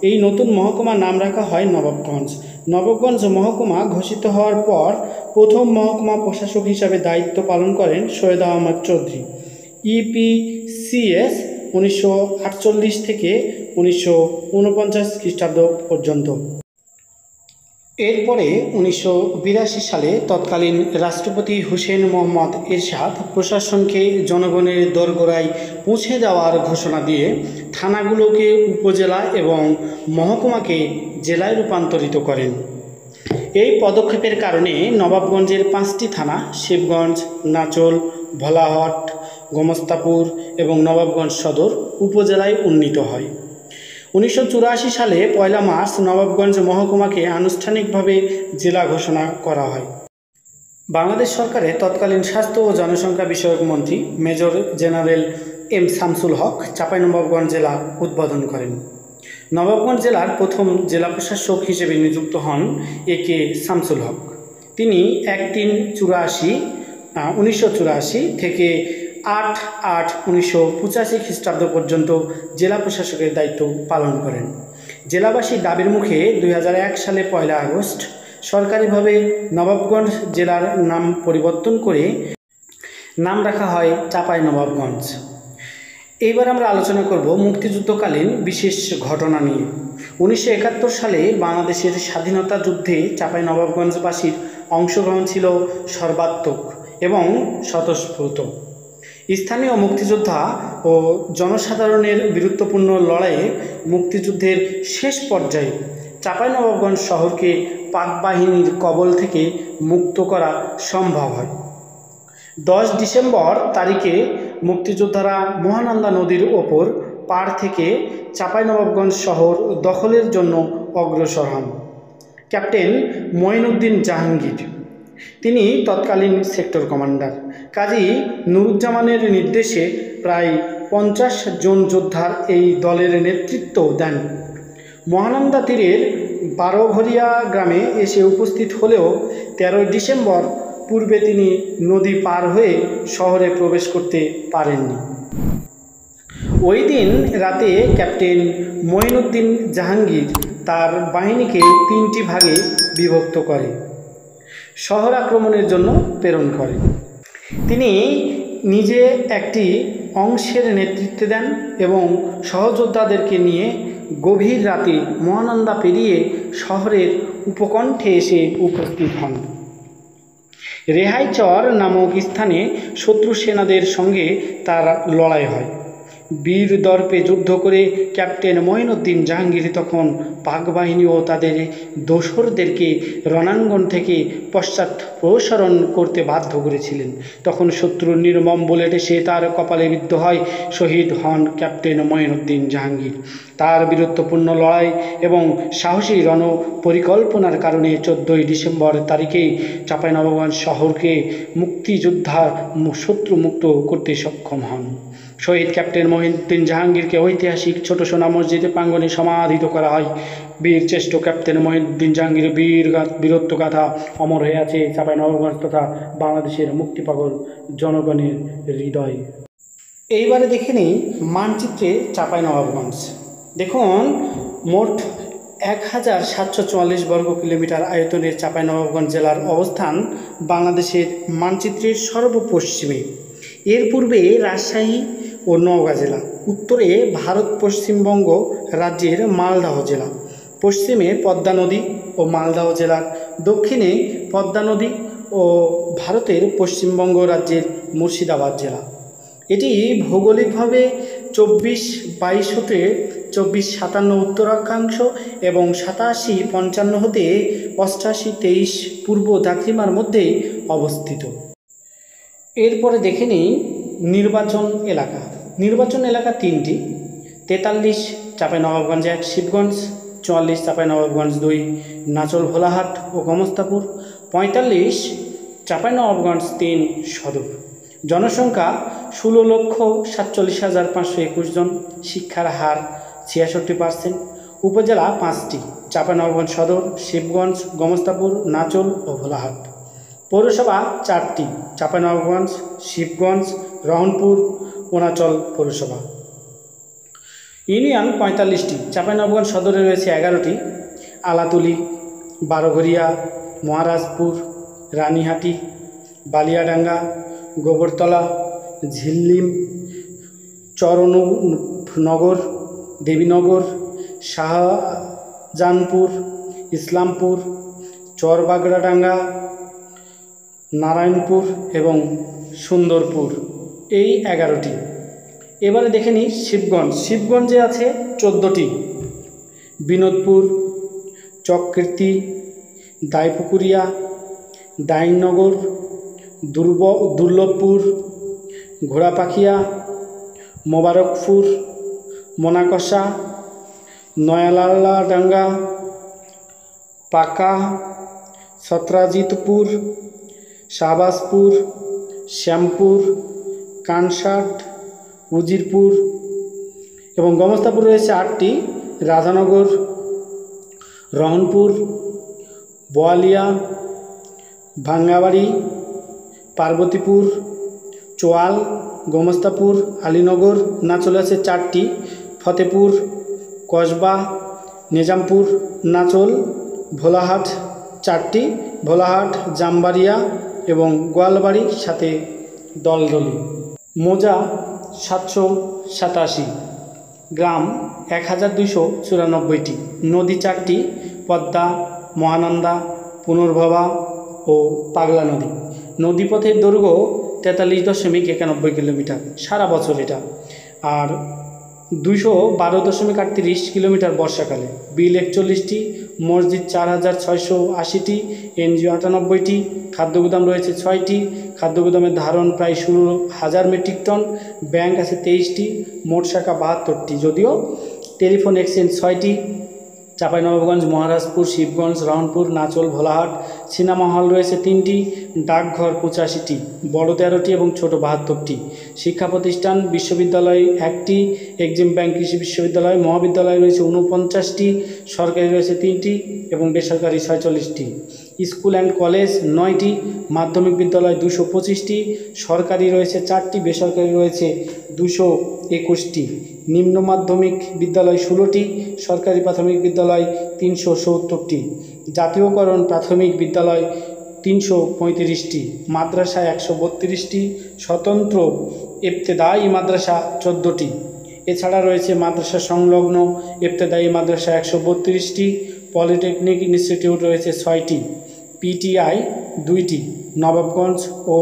এই নতুন মহকুমার নাম রাখা হয় নবাবগঞ্জ। নবাবগঞ্জ মহকুমা ঘোষিত হওয়ার পর প্রথম মহকুমা প্রশাসক হিসাবে দায়িত্ব পালন করেন সৈয়দ আহমদ চৌধুরী। ইপিসিএস 1948 থেকে 1949 খ্রিস্টাব্দ পর্যন্ত। এরপরে 1982 সালে তৎকালীন রাষ্ট্রপতি হুসেন মোহাম্মদ এরশাদ প্রশাসনকে জনগণের দোরগোড়ায় পৌঁছে দেওয়ার ঘোষণা দিয়ে থানাগুলোকে উপজেলা এবং মহকুমাকে জেলায় রূপান্তরিত করেন। এই পদক্ষেপের কারণে নবাবগঞ্জের 5টি থানা শিবগঞ্জ, নাচল, ভোলাহাট, গোমস্তাপুর এবং নবাবগঞ্জ সদর উপজেলায় উন্নীত হয়। 1984 সালে 1 মার্চ নবাবগঞ্জ মহকুমাকে আনুষ্ঠানিকভাবে জেলা ঘোষণা করা হয়। বাংলাদেশ সরকারের তৎকালীন স্বাস্থ্য ও জনসংখ্যা বিষয়ক মন্ত্রী মেজর জেনারেল এম শামসুল হক চাঁপাইনবাবগঞ্জ জেলা উদ্বোধন করেন। নবাবগঞ্জ জেলার প্রথম জেলা প্রশাসক হিসেবে নিযুক্ত হন একে শামসুল হক। তিনি 1984 থেকে 8/8/1985 খ্রিস্টাব্দ পর্যন্ত জেলা প্রশাসকের দায়িত্ব পালন করেন। জেলাবাসীর দাবির মুখে 2001 সালে 1 আগস্ট সরকারিভাবে নবাবগঞ্জ জেলার নাম পরিবর্তন করে নাম রাখা হয় চাঁপাইনবাবগঞ্জ। এইবার আমরা আলোচনা করব মুক্তিযুদ্ধকালীন বিশেষ ঘটনা নিয়ে। 1971 সালে বাংলাদেশের স্বাধীনতা যুদ্ধে চাঁপাইনবাবগঞ্জবাসীর অংশগ্রহণ ছিল সর্বাত্মক এবং স্বতঃস্ফূর্ত। স্থানীয় মুক্তিযোদ্ধা ও জনসাধারণের বীরত্বপূর্ণ লড়াইয়ে মুক্তিযুদ্ধের শেষ পর্যায়ে চাঁপাইনবাবগঞ্জ শহরকে পাক বাহিনীর কবল থেকে মুক্ত করা সম্ভব হয়। 10 ডিসেম্বর তারিখে মুক্তিযোদ্ধারা মহানন্দা নদীর ওপর পাড় থেকে চাঁপাইনবাবগঞ্জ শহর দখলের জন্য অগ্রসর হন। ক্যাপ্টেন মঈনুদ্দিন জাহাঙ্গীর, তিনি তৎকালীন সেক্টর কমান্ডার, কাজী নুরুজ্জামানের নির্দেশে প্রায় 50 জন যোদ্ধার এই দলের নেতৃত্ব দেন। মহানন্দা তীরের 12 ঘরিয়া গ্রামে এসে উপস্থিত হলেও 13 ডিসেম্বর পূর্বে তিনি নদী পার হয়ে শহরে প্রবেশ করতে পারেননি। ওই দিন রাতে ক্যাপ্টেন মঈনুদ্দিন জাহাঙ্গীর তার বাহিনীকে 3টি ভাগে বিভক্ত করে শহর আক্রমণের জন্য প্রেরণ করেন। তিনি নিজে একটি অংশের নেতৃত্ব দেন এবং সহযোদ্ধাদেরকে নিয়ে গভীর রাতে মহানন্দা পেরিয়ে শহরের উপকণ্ঠে এসে উপস্থিত হন। রেহাইচর নামক স্থানে শত্রু সেনাদের সঙ্গে তার লড়াই হয়। বীর দর্পে যুদ্ধ করে ক্যাপ্টেন মঈনুদ্দিন জাহাঙ্গীর তখন পাক বাহিনী ও তাদের দোসরদেরকে রণাঙ্গন থেকে পশ্চাৎ প্রসারণ করতে বাধ্য করেছিলেন। তখন শত্রুর নির্মম বুলেট এসে তার কপালে বিদ্ধ হয়, শহীদ হন ক্যাপ্টেন মঈনুদ্দিন জাহাঙ্গীর। তার বীরত্বপূর্ণ লড়াই এবং সাহসী রণ পরিকল্পনার কারণে 14 ডিসেম্বর তারিখে চাঁপাইনবাবগঞ্জ শহরকে মুক্তিযোদ্ধা শত্রু মুক্ত করতে সক্ষম হন। শহীদ ক্যাপ্টেন মঈনুদ্দিন জাহাঙ্গীরকে ঐতিহাসিক ছোট সোনা মসজিদের প্রাঙ্গণে সমাধিত করা হয়। বীর শ্রেষ্ঠ ক্যাপ্টেন মঈনুদ্দিন জাহাঙ্গীরের বীরত্বগাথা অমর হয়ে আছে চাঁপাইনবাবগঞ্জ তথা বাংলাদেশের মুক্তিপাগল জনগণের হৃদয়ে। এইবারে দেখে নিই মানচিত্রে চাঁপাইনবাবগঞ্জ। দেখুন, মোট 1744 বর্গ কিলোমিটার আয়তনের চাঁপাইনবাবগঞ্জ জেলার অবস্থান বাংলাদেশের মানচিত্রের সর্বপশ্চিমে। এর পূর্বে রাজশাহী ও নওগাঁ জেলা, উত্তরে ভারত পশ্চিমবঙ্গ রাজ্যের মালদহ জেলা, পশ্চিমে পদ্মা নদী ও মালদহ জেলার, দক্ষিণে পদ্মা নদী ও ভারতের পশ্চিমবঙ্গ রাজ্যের মুর্শিদাবাদ জেলা। এটি ভৌগোলিকভাবে 24-22 হতে 24-57 উত্তর অক্ষাংশ এবং 87-55 হতে 88-23 পূর্ব দ্রাঘিমার মধ্যে অবস্থিত। এরপরে দেখে নিই নির্বাচন এলাকা। নির্বাচন এলাকা তিনটি: 43 চাঁপাইনবাবগঞ্জ 1 শিবগঞ্জ, 44 চাঁপাইনবাবগঞ্জ 2 নাচল ভোলাহাট ও গোমস্তাপুর, 45 চাঁপাইনবাবগঞ্জ 3 সদর। জনসংখ্যা 16,47,521 জন। শিক্ষার হার 66%। উপজেলা 5টি: চাঁপাইনবাবগঞ্জ সদর, শিবগঞ্জ, গোমস্তাপুর, নাচল ও ভোলাহাট। পৌরসভা 4টি: চাঁপাইনবাবগঞ্জ, শিবগঞ্জ, রহনপুর ও নাচল পৌরসভা। ইউনিয়ন 45টি: চাঁপাইনবাবগঞ্জ সদরে রয়েছে 11টি: আলাতুলি, বারোঘরিয়া, মহারাজপুর, রানীহাটি, বালিয়াডাঙ্গা, গোবরতলা, ঝিল্লিম, চরনগর, দেবীনগর, শাহজাহানপুর, ইসলামপুর, চরবাগড়াডাঙ্গা, নারায়ণপুর এবং সুন্দরপুর। এই 11টি। এবারে দেখে নিই শিবগঞ্জ। শিবগঞ্জে আছে 14টি: বিনোদপুর, চককীর্তি, দাইপুকুরিয়া, ডাইননগর, দুর্লভপুর, ঘোড়াপাখিয়া, মোবারকপুর, মোনাকষা, নয়ালাডাঙ্গা, পাকা, সত্রাজিতপুর, শাহবাজপুর, শ্যামপুর, কানসাট, উজিরপুর এবং গোমস্তাপুর রয়েছে 8টি: রাধানগর, রহনপুর, বোয়ালিয়া, ভাঙ্গাবাড়ি, পার্বতীপুর, চোয়াল, গোমস্তাপুর, আলীনগর। নাচলে আছে 4টি: ফতেপুর, কসবা, নিজামপুর, নাচল, ভোলাহাট 4টি: ভোলাহাট, জামবাড়িয়া এবং গোয়ালবাড়ি, সাথে দলদলি। মৌজা 787, গ্রাম 1294টি, নদী 4টি: পদ্মা, মহানন্দা, পুনর্ভবা ও পাগলা নদী। নদীপথের দৈর্ঘ্য 43.91 কিলোমিটার সারা বছর এটা, আর 212.38 কিলোমিটার বর্ষাকালে। বিল 41টি, মসজিদ 4680টি, এনজিও 98টি, খাদ্যগুদাম রয়েছে 6টি, খাদ্যগুদামের ধারণ প্রায় 16,000 মেট্রিক টন, ব্যাংক আছে 23টি, মোট শাখা 72টি, যদিও টেলিফোন এক্সচেঞ্জ 6টি। চাঁপাইনবাবগঞ্জ, মহারাজপুর, শিবগঞ্জ, রহনপুর, নাচল, ভোলাহাট সিনেমা হল রয়েছে 3টি, ডাকঘর 85টি, বড় 13টি এবং ছোট 72টি। শিক্ষা প্রতিষ্ঠান: বিশ্ববিদ্যালয় 1টি, এক্সিম ব্যাংক কৃষি বিশ্ববিদ্যালয়। মহাবিদ্যালয় রয়েছে 49টি, সরকারি রয়েছে 3টি এবং বেসরকারি 46টি। স্কুল অ্যান্ড কলেজ 9টি, মাধ্যমিক বিদ্যালয় 225টি, সরকারি রয়েছে 4টি, বেসরকারি রয়েছে 221টি। নিম্ন মাধ্যমিক বিদ্যালয় 16টি, সরকারি প্রাথমিক বিদ্যালয় 370টি, জাতীয়করণ প্রাথমিক বিদ্যালয় 335টি, মাদ্রাসা 132টি, স্বতন্ত্র ইবতেদায়ী মাদ্রাসা 14টি। এছাড়া রয়েছে মাদ্রাসা সংলগ্ন ইবতেদায়ী মাদ্রাসা 132টি, পলিটেকনিক ইনস্টিটিউট রয়েছে 6টি, পিটিআই 2টি। নবাবগঞ্জ ও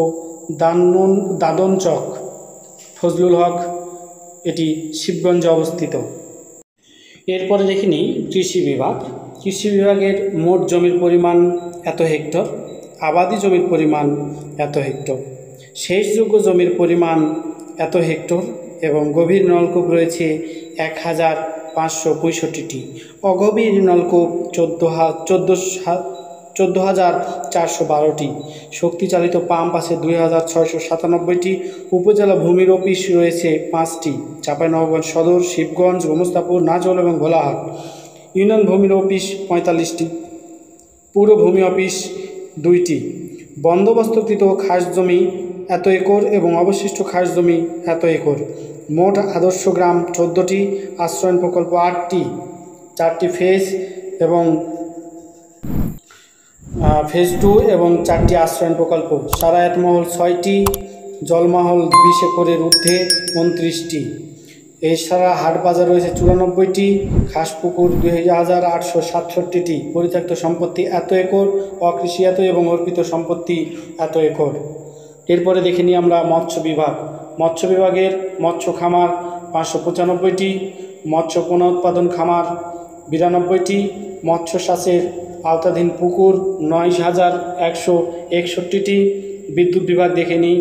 দাদনচক ফজলুল হক, এটি শিবগঞ্জে অবস্থিত। এরপরে দেখে নিই কৃষি বিভাগ। কৃষি বিভাগের মোট জমির পরিমাণ এত হেক্টর, আবাদি জমির পরিমাণ এত হেক্টর, সেচযোগ্য জমির পরিমাণ এত হেক্টর এবং গভীর নলকূপ রয়েছে 1565টি, অগভীর নলকূপ 14,412টি, শক্তিচালিত পাম্প আছে 2,697টি। উপজেলা ভূমির অফিস রয়েছে 5টি: চাঁপাইনবাবগঞ্জ সদর, শিবগঞ্জ, গোমস্তাপুর, নাচল এবং ভোলাহাট। ইউনিয়ন ভূমির অফিস 45টি, পুর ভূমি অফিস 2টি। বন্দোবস্তকৃত খাস জমি এত একর এবং অবশিষ্ট খাস জমি এত একর। মোট আদর্শ গ্রাম 14টি, আশ্রয়ণ প্রকল্প 8টি, 4টি ফেজ এবং ফেজ 2 এবং 4টি আশ্রয়ণ প্রকল্প। সারায়াত মহল 6টি, জলমহল 20 একরের ঊর্ধ্বে 29টি। এছাড়া হাট বাজার রয়েছে 94টি, খাসপুকুর 2867টি। পরিত্যক্ত সম্পত্তি এত একর, অকৃষি এত এবং অর্পিত সম্পত্তি এত একর। এরপরে দেখে নিই আমরা মৎস্য বিভাগ। মৎস্য বিভাগের মৎস্য খামার 595টি, মৎস্য পোনা উৎপাদন খামার 92টি, মৎস্য চাষের আওতাধীন পুকুর ৯,১৬১টি, বিদ্যুৎ বিভাগ দেখে নিই।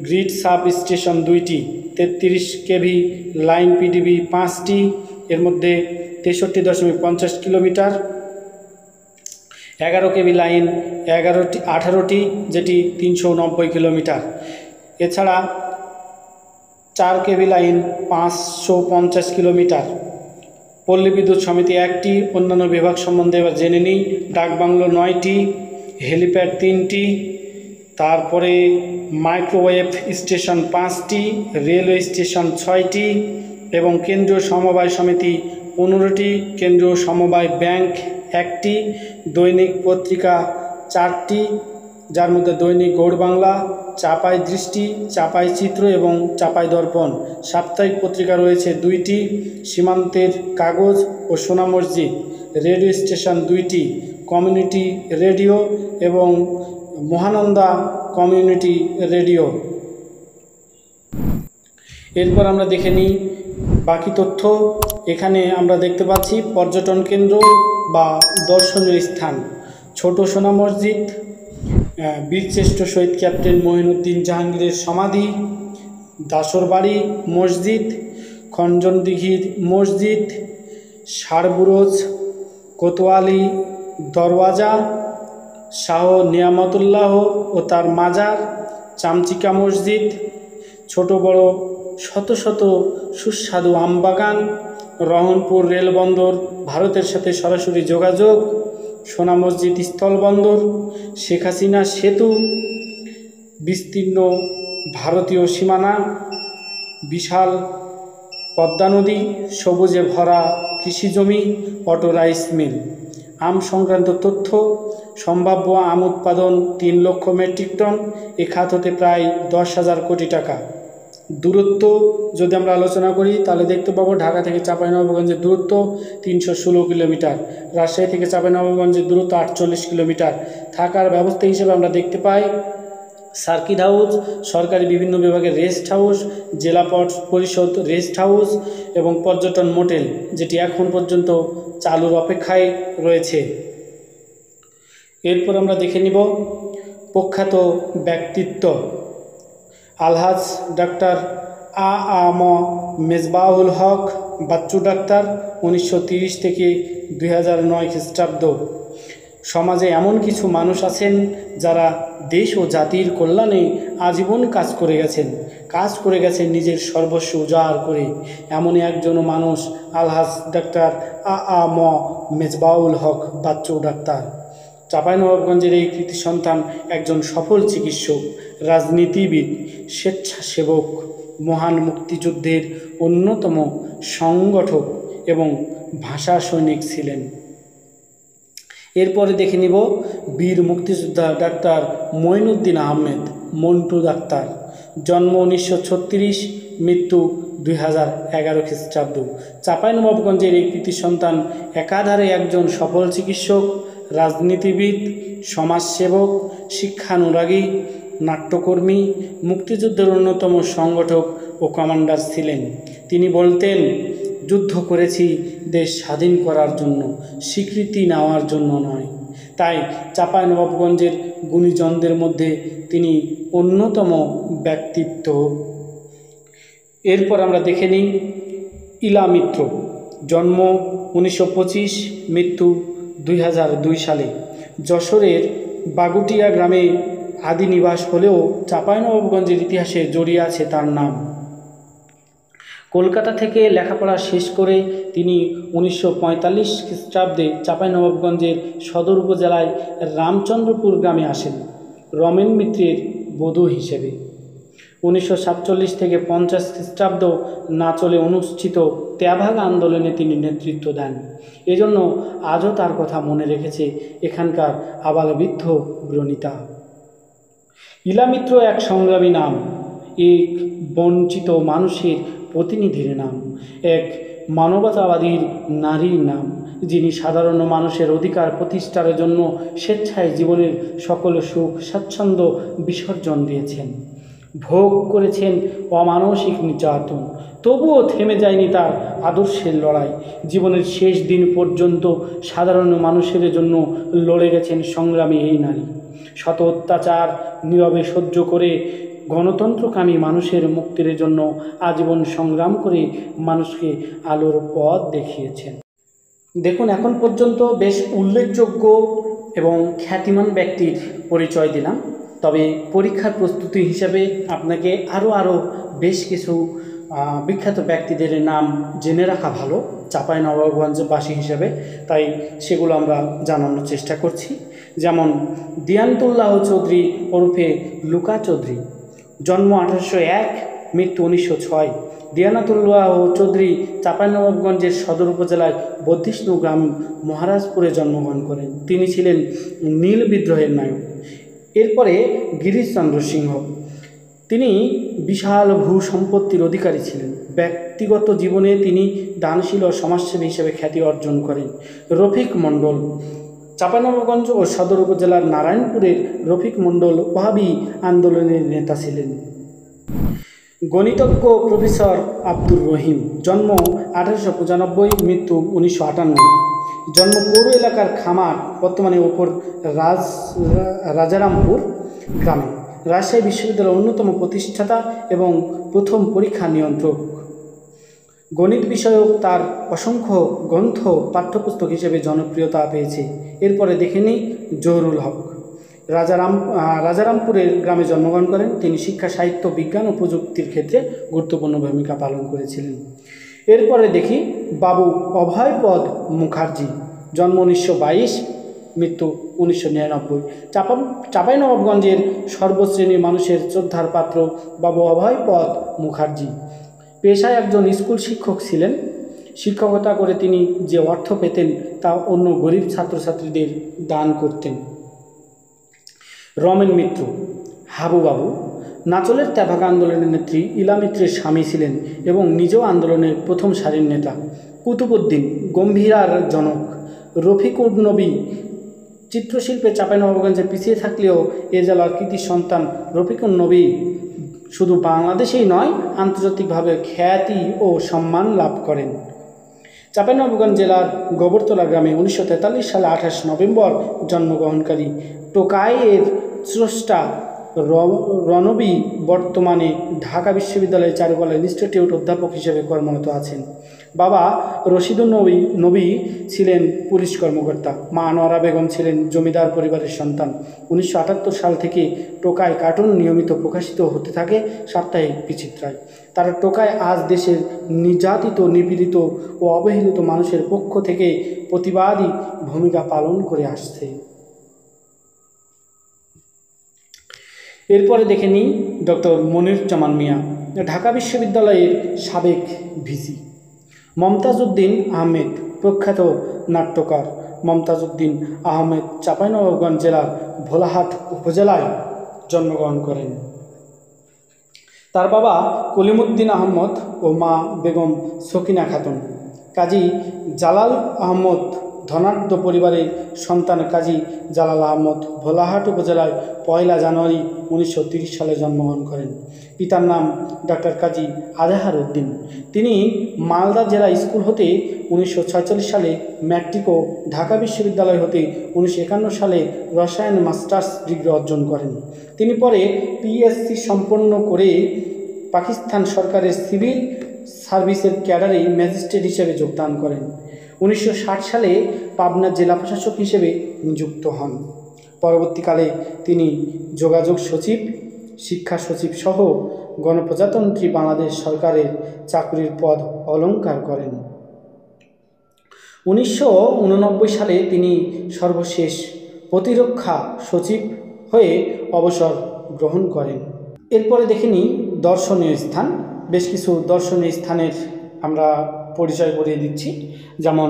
গ্রিড সাব স্টেশন 2টি, 33 কেভি লাইন পিডিবি 5টি, এর মধ্যে 63.50 কিলোমিটার, 11 কেভি লাইন 18টি, যেটি 390 কিলোমিটার। এছাড়া 4 কেভি লাইন 550 কিলোমিটার। পল্লী বিদ্যুৎ সমিতি 1টি। অন্যান্য বিভাগ সম্বন্ধে এবার জেনে নিই। ডাকবাংলো 9টি, হেলিপ্যাড 3টি, তারপরে মাইক্রোওয়েভ স্টেশন 5টি, রেলওয়ে স্টেশন 6টি এবং কেন্দ্রীয় সমবায় সমিতি 15টি, কেন্দ্রীয় সমবায় ব্যাংক 1টি, দৈনিক পত্রিকা 4টি, যার মধ্যে দৈনিক গৌড়বাংলা, চাপাই দৃষ্টি, চাপাই চিত্র এবং চাপাই দর্পণ। সাপ্তাহিক পত্রিকা রয়েছে 2টি, সীমান্তের কাগজ ও সোনা মসজিদ। রেডিও স্টেশন 2টি, কমিউনিটি রেডিও এবং মহানন্দা কমিউনিটি রেডিও। এরপর আমরা দেখে নিই বাকি তথ্য। এখানে আমরা দেখতে পাচ্ছি পর্যটন কেন্দ্র বা দর্শনীয় স্থান: ছোট সোনা মসজিদ, বীরশ্রেষ্ঠ শহীদ ক্যাপ্টেন মঈনুদ্দিন জাহাঙ্গীরের সমাধি, দাসরবাড়ি মসজিদ, খঞ্জনদিঘির মসজিদ, ষাড়বুরজ কোতোয়ালি দরওয়াজা, শাহ নিয়ামতুল্লাহ ও তার মাজার, চামচিকা মসজিদ, ছোট বড় শত শত সুস্বাদু আমবাগান, রহনপুর রেলবন্দর ভারতের সাথে সরাসরি যোগাযোগ, সোনা মসজিদ স্থলবন্দর, শেখ হাসিনা সেতু, বিস্তীর্ণ ভারতীয় সীমানা, বিশাল পদ্মা নদী, সবুজে ভরা কৃষিজমি, অটো রাইস মিল। আম সংক্রান্ত তথ্য: সম্ভাব্য আম উৎপাদন 3 লক্ষ মেট্রিক টন, এ খাত হতে প্রায় 10,000 কোটি টাকা। দূরত্ব যদি আমরা আলোচনা করি তাহলে দেখতে পাবো ঢাকা থেকে চাঁপাইনবাবগঞ্জের দূরত্ব 316 কিলোমিটার, রাজশাহী থেকে চাঁপাইনবাবগঞ্জের দূরত্ব 48 কিলোমিটার। থাকার ব্যবস্থা হিসেবে আমরা দেখতে পাই সার্কিট হাউস, সরকারি বিভিন্ন বিভাগের রেস্ট হাউস, জেলা পরিষদ রেস্ট হাউস এবং পর্যটন মোটেল, যেটি এখন পর্যন্ত চালুর অপেক্ষায় রয়েছে। এরপর আমরা দেখে নিব প্রখ্যাত ব্যক্তিত্ব: আলহাজ ডাক্তার আ.আ.ম মেজবাহুল হক বাচ্চু ডাক্তার, 1930 থেকে 2009 খ্রিস্টাব্দ। সমাজে এমন কিছু মানুষ আছেন যারা দেশ ও জাতির কল্যাণে আজীবন কাজ করে গেছেন নিজের সর্বস্ব উজাড় করে। এমনই একজন মানুষ আলহাজ ডাক্তার আ.আ.ম মেজবাহুল হক বাচ্চু ডাক্তার। চাঁপাইনবাবগঞ্জের এই কৃতি সন্তান একজন সফল চিকিৎসক, রাজনীতিবিদ, স্বেচ্ছাসেবক, মহান মুক্তিযুদ্ধের অন্যতম সংগঠক এবং ভাষা সৈনিক ছিলেন। এরপরে দেখে নিব বীর মুক্তিযোদ্ধা ডাক্তার মঈনুদ্দিন আহমেদ মন্টু ডাক্তার। জন্ম 1936, মৃত্যু 2011 খ্রিস্টাব্দ। চাঁপাইনবাবগঞ্জের এই কৃতি সন্তান একাধারে একজন সফল চিকিৎসক, রাজনীতিবিদ, সমাজসেবক, শিক্ষানুরাগী, নাট্যকর্মী, মুক্তিযুদ্ধের অন্যতম সংগঠক ও কমান্ডার ছিলেন। তিনি বলতেন, যুদ্ধ করেছি দেশ স্বাধীন করার জন্য, স্বীকৃতি নেওয়ার জন্য নয়। তাই চাঁপাইনবাবগঞ্জের গুণীজনদের মধ্যে তিনি অন্যতম ব্যক্তিত্ব। এরপর আমরা দেখে নিই ইলা মিত্র। জন্ম 1925, মৃত্যু 2002 সালে। যশোরের বাগুটিয়া গ্রামে আদি নিবাস হলেও চাঁপাইনবাবগঞ্জের ইতিহাসে জড়িয়ে আছে তার নাম। কলকাতা থেকে লেখাপড়া শেষ করে তিনি 1945 খ্রিস্টাব্দে চাঁপাইনবাবগঞ্জের সদর উপজেলায় রামচন্দ্রপুর গ্রামে আসেন রমেন মিত্রের বধূ হিসেবে। 1947 থেকে 50 খ্রিস্টাব্দ নাচলে অনুষ্ঠিত ত্যাভাগ আন্দোলনে তিনি নেতৃত্ব দেন। এজন্য আজও তার কথা মনে রেখেছে এখানকার আবালবৃদ্ধ ব্রণিতা। ইলা মিত্র এক সংগ্রামী নাম, এক বঞ্চিত মানুষের প্রতিনিধির নাম, এক মানবতাবাদীর নারীর নাম, যিনি সাধারণ মানুষের অধিকার প্রতিষ্ঠার জন্য স্বেচ্ছায় জীবনের সকল সুখ স্বাচ্ছন্দ্য বিসর্জন দিয়েছেন। ভোগ করেছেন অমানসিক নির্যাতন, তবুও থেমে যায়নি তার আদর্শের লড়াই। জীবনের শেষ দিন পর্যন্ত সাধারণ মানুষের জন্য লড়ে গেছেন সংগ্রামী এই নারী। শত অত্যাচার নীরবে সহ্য করে গণতন্ত্রকামী মানুষের মুক্তির জন্য আজীবন সংগ্রাম করে মানুষকে আলোর পথ দেখিয়েছেন। দেখুন, এখন পর্যন্ত বেশ উল্লেখযোগ্য এবং খ্যাতিমান ব্যক্তির পরিচয় দিলাম, তবে পরীক্ষার প্রস্তুতি হিসাবে আপনাকে আরও বেশ কিছু বিখ্যাত ব্যক্তিদের নাম জেনে রাখা ভালো চাঁপাইনবাবগঞ্জবাসী হিসাবে, তাই সেগুলো আমরা জানানোর চেষ্টা করছি। যেমন দিয়ানতুল্লাহ চৌধুরী ওরফে লুকা চৌধুরী, জন্ম 1801, মৃত্যু 1906। দিয়ানাতুল্লাহ চৌধুরী চাঁপাইনবাবগঞ্জের সদর উপজেলায় বদ্ধিষ্ণু গ্রাম মহারাজপুরে জন্মগ্রহণ করেন। তিনি ছিলেন নীল বিদ্রোহের নায়ক। এরপরে গিরিশচন্দ্র সিংহ, তিনি বিশাল ভূ সম্পত্তির অধিকারী ছিলেন। ব্যক্তিগত জীবনে তিনি দানশীল ও সমাজসেবী হিসেবে খ্যাতি অর্জন করেন। রফিক মণ্ডল, চাঁপাইনবাবগঞ্জ ও সদর উপজেলার নারায়ণপুরের রফিক মণ্ডল ওয়াহাবি আন্দোলনের নেতা ছিলেন। গণিতজ্ঞ প্রফেসর আব্দুর রহিম, জন্ম 1895, মৃত্যু 1958। জন্ম পৌর এলাকার খামার, বর্তমানে ওপর রাজারামপুর গ্রামে। রাজশাহী বিশ্ববিদ্যালয়ের অন্যতম প্রতিষ্ঠাতা এবং প্রথম পরীক্ষা নিয়ন্ত্রক। গণিত বিষয়ক তার অসংখ্য গ্রন্থ পাঠ্যপুস্তক হিসেবে জনপ্রিয়তা পেয়েছে। এরপরে দেখে নিই জহুরুল হক, রাজারামপুরের গ্রামে জন্মগ্রহণ করেন। তিনি শিক্ষা, সাহিত্য, বিজ্ঞান ও প্রযুক্তির ক্ষেত্রে গুরুত্বপূর্ণ ভূমিকা পালন করেছিলেন। এরপরে দেখি বাবু অভয়পদ মুখার্জি, জন্ম 1922, মৃত্যু 1999। চাঁপাইনবাবগঞ্জের সর্বশ্রেণীর মানুষের শ্রদ্ধার পাত্র বাবু অভয়পদ মুখার্জি পেশায় একজন স্কুল শিক্ষক ছিলেন। শিক্ষকতা করে তিনি যে অর্থ পেতেন তা অন্য গরিব ছাত্রছাত্রীদের দান করতেন। রমেন মিত্র, হাবুবাবু, নাচলের ত্যাভাগ আন্দোলনের নেত্রী ইলা মিত্রের স্বামী ছিলেন এবং নিজেও আন্দোলনের প্রথম সারির নেতা। কুতুবউদ্দিন, গম্ভীরার জনক। রফিকুর নবী, চিত্রশিল্পে চাঁপাইনবাবগঞ্জে পিছিয়ে থাকলেও এ জেলার কৃতি সন্তান রফিকুর নবী শুধু বাংলাদেশেই নয়, আন্তর্জাতিকভাবে খ্যাতি ও সম্মান লাভ করেন। চাঁপাইনবাবগঞ্জ জেলার গোবরতলা গ্রামে 1943 সালে 28 নভেম্বর জন্মগ্রহণকারী টোকাইয়ের স্রষ্টা রণবী বর্তমানে ঢাকা বিশ্ববিদ্যালয়ের চারুকলা ইনস্টিটিউট অধ্যাপক হিসেবে কর্মরত আছেন। বাবা রশিদুল নবী ছিলেন পুলিশ কর্মকর্তা। মা আনোয়ারা বেগম ছিলেন জমিদার পরিবারের সন্তান। 1978 সাল থেকে টোকাই কার্টুন নিয়মিত প্রকাশিত হতে থাকে সাপ্তাহিক বিচিত্রায়। তার টোকাই আজ দেশের নির্যাতিত, নিপীড়িত ও অবহেলিত মানুষের পক্ষ থেকে প্রতিবাদী ভূমিকা পালন করে আসছে। এরপরে দেখে নিই ডক্টর মনিরুজ্জামান মিয়া, ঢাকা বিশ্ববিদ্যালয়ের সাবেক ভিসি। মমতাজউদ্দিন আহমেদ, প্রখ্যাত নাট্যকার। মমতাজউদ্দিন আহমেদ চাঁপাইনবাবগঞ্জ জেলার ভোলাহাট উপজেলায় জন্মগ্রহণ করেন। তার বাবা কলিমুদ্দিন আহমদ ও মা বেগম সকিনা খাতুন। কাজী জালাল আহমদ ধনাঢ্য পরিবারের সন্তান। কাজী জালাল আহমদ ভোলাহাট উপজেলায় 1 জানুয়ারি 1930 সালে জন্মগ্রহণ করেন। পিতার নাম ডাক্তার কাজী আজহার উদ্দিন। তিনি মালদা জেলা স্কুল হতে 1946 সালে ম্যাট্রিক ও ঢাকা বিশ্ববিদ্যালয় হতে 1951 সালে রসায়ন মাস্টার্স ডিগ্রি অর্জন করেন। তিনি পরে পিএসসি সম্পন্ন করে পাকিস্তান সরকারের সিভিল সার্ভিসের ক্যাডারে ম্যাজিস্ট্রেট হিসেবে যোগদান করেন। 1960 সালে পাবনা জেলা প্রশাসক হিসেবে নিযুক্ত হন। পরবর্তীকালে তিনি যোগাযোগ সচিব, শিক্ষা সচিব সহ গণপ্রজাতন্ত্রী বাংলাদেশ সরকারের চাকরির পদ অলংকার করেন। 1989 সালে তিনি সর্বশেষ প্রতিরক্ষা সচিব হয়ে অবসর গ্রহণ করেন। এরপরে দেখে নিই দর্শনীয় স্থান। বেশ কিছু দর্শনীয় স্থানের আমরা পরিচয় করিয়ে দিচ্ছি। যেমন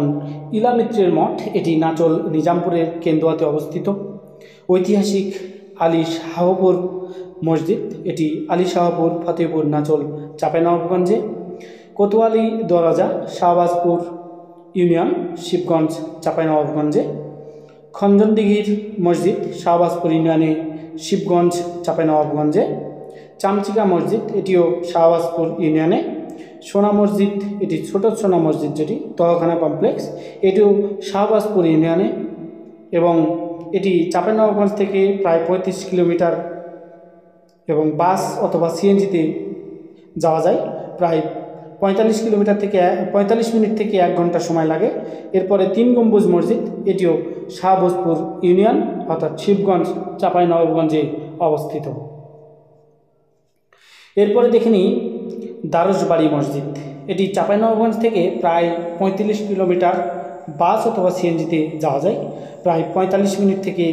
ইলা মিত্রের মঠ, এটি নাচল নিজামপুরের কেন্দুয়াতে অবস্থিত। ঐতিহাসিক আলী শাহপুর মসজিদ, এটি আলী শাহপুর, ফতেপুর, নাচল, চাঁপাইনবাবগঞ্জে। কোতোয়ালি দরজা, শাহবাজপুর ইউনিয়ন, শিবগঞ্জ, চাঁপাইনবাবগঞ্জে। খঞ্জনদিঘির মসজিদ, শাহবাজপুর ইউনিয়নে, শিবগঞ্জ, চাঁপাইনবাবগঞ্জে। চামচিকা মসজিদ, এটিও শাহবাজপুর ইউনিয়নে। সোনা মসজিদ, এটি ছোট সোনা মসজিদ যেটি তহখানা কমপ্লেক্স, এটিও শাহবাজপুর ইউনিয়নে এবং এটি চাঁপাইনবাবগঞ্জ থেকে প্রায় 35 কিলোমিটার এবং বাস অথবা সিএনজিতে যাওয়া যায়। প্রায় 45 মিনিট থেকে 1 ঘন্টা সময় লাগে। এরপরে 3 গম্বুজ মসজিদ, এটিও শাহবাজপুর ইউনিয়ন অর্থাৎ শিবগঞ্জ চাঁপাইনবাবগঞ্জে অবস্থিত। এরপরে দেখে নিই দারোসবাড়ি মসজিদ, এটি চাঁপাইনবাবগঞ্জ থেকে প্রায় 35 কিলোমিটার বাস অথবা সিএনজিতে যাওয়া যায়। প্রায় 45 মিনিট থেকে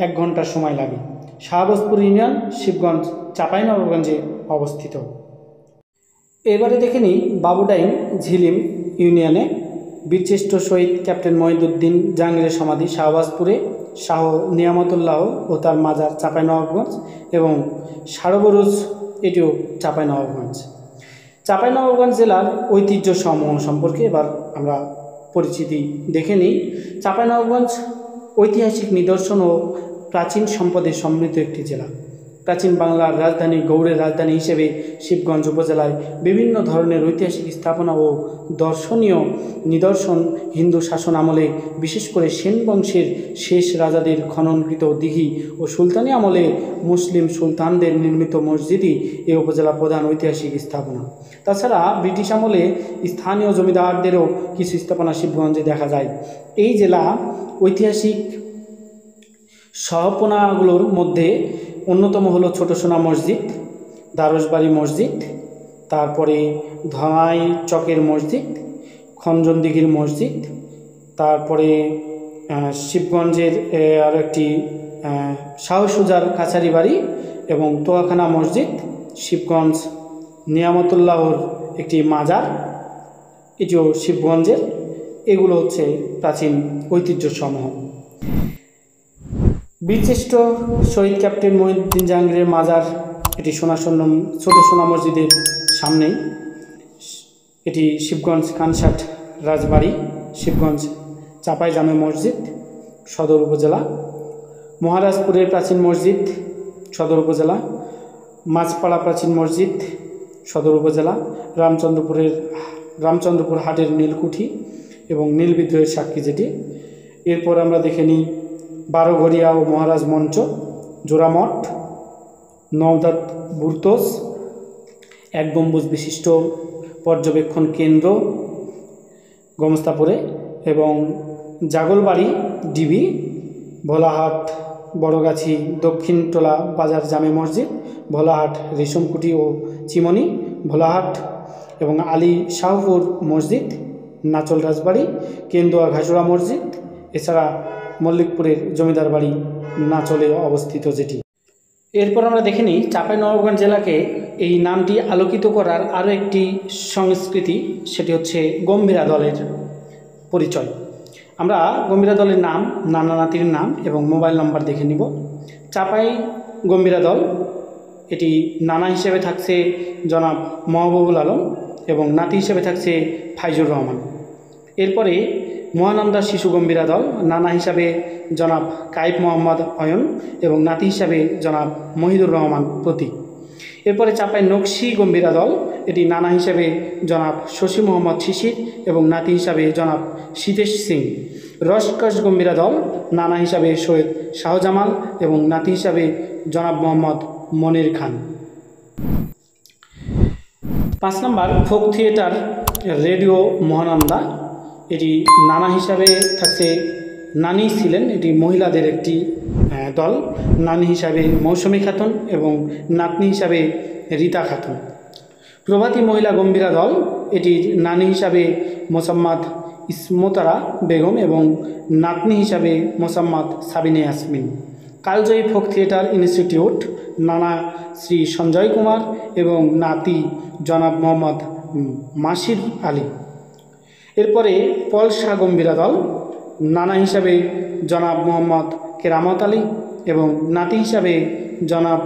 1 ঘন্টা সময় লাগে। শাহবাজপুর ইউনিয়ন, শিবগঞ্জ চাঁপাইনবাবগঞ্জে অবস্থিত। এবারে দেখে নিই বাবুডাইন ঝিলিম ইউনিয়নে বীরশ্রেষ্ঠ শহীদ ক্যাপ্টেন মহিউদ্দিন জাহাঙ্গীরের সমাধি শাহবাজপুরে, শাহ নিয়ামতুল্লাহ ও তার মাজার চাঁপাইনবাবগঞ্জ এবং সারবরুজ, এটিও চাঁপাইনবাবগঞ্জ। চাঁপাইনবাবগঞ্জ জেলার ঐতিহ্য সমূহ সম্পর্কে এবার আমরা পরিচিতি দেখে নিই। চাঁপাইনবাবগঞ্জ ঐতিহাসিক নিদর্শন ও প্রাচীন সম্পদে সমৃদ্ধ একটি জেলা। প্রাচীন বাংলার রাজধানী, গৌড়ের রাজধানী হিসেবে শিবগঞ্জ উপজেলায় বিভিন্ন ধরনের ঐতিহাসিক স্থাপনা ও দর্শনীয় নিদর্শন হিন্দু শাসন আমলে, বিশেষ করে সেন বংশের শেষ রাজাদের খননকৃত দিঘি ও সুলতানি আমলে মুসলিম সুলতানদের নির্মিত মসজিদই এই উপজেলার প্রধান ঐতিহাসিক স্থাপনা। তাছাড়া ব্রিটিশ আমলে স্থানীয় জমিদারদেরও কিছু স্থাপনা শিবগঞ্জে দেখা যায়। এই জেলা ঐতিহাসিক স্থাপনাগুলোর মধ্যে অন্যতম হলো ছোট সোনা মসজিদ, দারোসবাড়ি মসজিদ, তারপরে ধলাই চকের মসজিদ, খঞ্জন দিঘির মসজিদ, তারপরে শিবগঞ্জের আরও একটি শাহ সুজার কাছারি বাড়ি এবং তোয়াখানা মসজিদ, শিবগঞ্জ নিয়ামতুল্লাহর একটি মাজার, এটিও শিবগঞ্জের। এগুলো হচ্ছে প্রাচীন ঐতিহ্যসমূহ। বীরশ্রেষ্ঠ শহীদ ক্যাপ্টেন মহিউদ্দিন জাহাঙ্গীরের মাজার, এটি ছোট সোনা মসজিদের সামনেই। এটি শিবগঞ্জ কানসাট রাজবাড়ি, শিবগঞ্জ চাপাই জামে মসজিদ, সদর উপজেলা। মহারাজপুরের প্রাচীন মসজিদ, সদর উপজেলা। মাঝপাড়া প্রাচীন মসজিদ, সদর উপজেলা। রামচন্দ্রপুর হাটের নীলকুঠি এবং নীল বিদ্রোহের সাক্ষী যেটি। এরপর আমরা দেখে নিই বারোঘরিয়া ও মহারাজ মঞ্চ, জোড়ামঠ, নওদাত বুরতোস, 1 গম্বুজ বিশিষ্ট পর্যবেক্ষণ কেন্দ্র গোমস্তাপুরে এবং জাগলবাড়ি ডিবি, ভোলাহাট বড়গাছি দক্ষিণটোলা বাজার জামে মসজিদ, ভোলাহাট রেশমকুটি ও চিমনি, ভোলাহাট এবং আলী শাহপুর মসজিদ, নাচল রাজবাড়ি, কেন্দুয়া ঘাসুড়া মসজিদ, এছাড়া মল্লিকপুরের জমিদার বাড়ি নাচলে অবস্থিত যেটি। এরপর আমরা দেখে নিই চাঁপাইনবাবগঞ্জ জেলাকে এই নামটি আলোকিত করার আরও একটি সংস্কৃতি, সেটি হচ্ছে গম্ভীরা দলের পরিচয়। আমরা গম্ভীরা দলের নাম, নানা নাতির নাম এবং মোবাইল নাম্বার দেখে নিব। চাঁপাই গম্ভীরা দল, এটি নানা হিসেবে থাকছে জনাব মহবুবুল আলম এবং নাতি হিসেবে থাকছে ফাইজুর রহমান। এরপরে মহানন্দা শিশু গম্ভীরা দল, নানা হিসাবে জনাব কাইফ মোহাম্মদ অয়ন এবং নাতি হিসাবে জনাব মহিদুর রহমান প্রতীক। এরপরে চাঁপাই নকশি গম্ভীরা দল, এটি নানা হিসাবে জনাব শশী মোহাম্মদ শিশির এবং নাতি হিসাবে জনাব শীতেশ সিং। রসকস গম্ভীরা দল, নানা হিসাবে সৈয়দ শাহজামাল এবং নাতি হিসাবে জনাব মোহাম্মদ মনির খান। 5 নম্বর ফোক থিয়েটার রেডিও মহানন্দা, এটি নানা হিসাবে থাকছে নানি ছিলেন, এটি মহিলাদের একটি দল, নানি হিসাবে মৌসুমী খাতুন এবং নাতনি হিসাবে রীতা খাতুন। প্রভাতী মহিলা গম্ভীরা দল, এটির নানি হিসাবে মোসাম্মদ ইসমতারা বেগম এবং নাতনি হিসাবে মোসাম্মদ সাবিনে ইয়াসমিন। কালজয়ী ফোক থিয়েটার ইনস্টিটিউট, নানা শ্রী সঞ্জয় কুমার এবং নাতি জনাব মোহাম্মদ মাসির আলী। এরপরে পলসা গম্ভীরা দল, নানা হিসাবে জনাব মোহাম্মদ কেরামত আলী এবং নাতি হিসাবে জনাব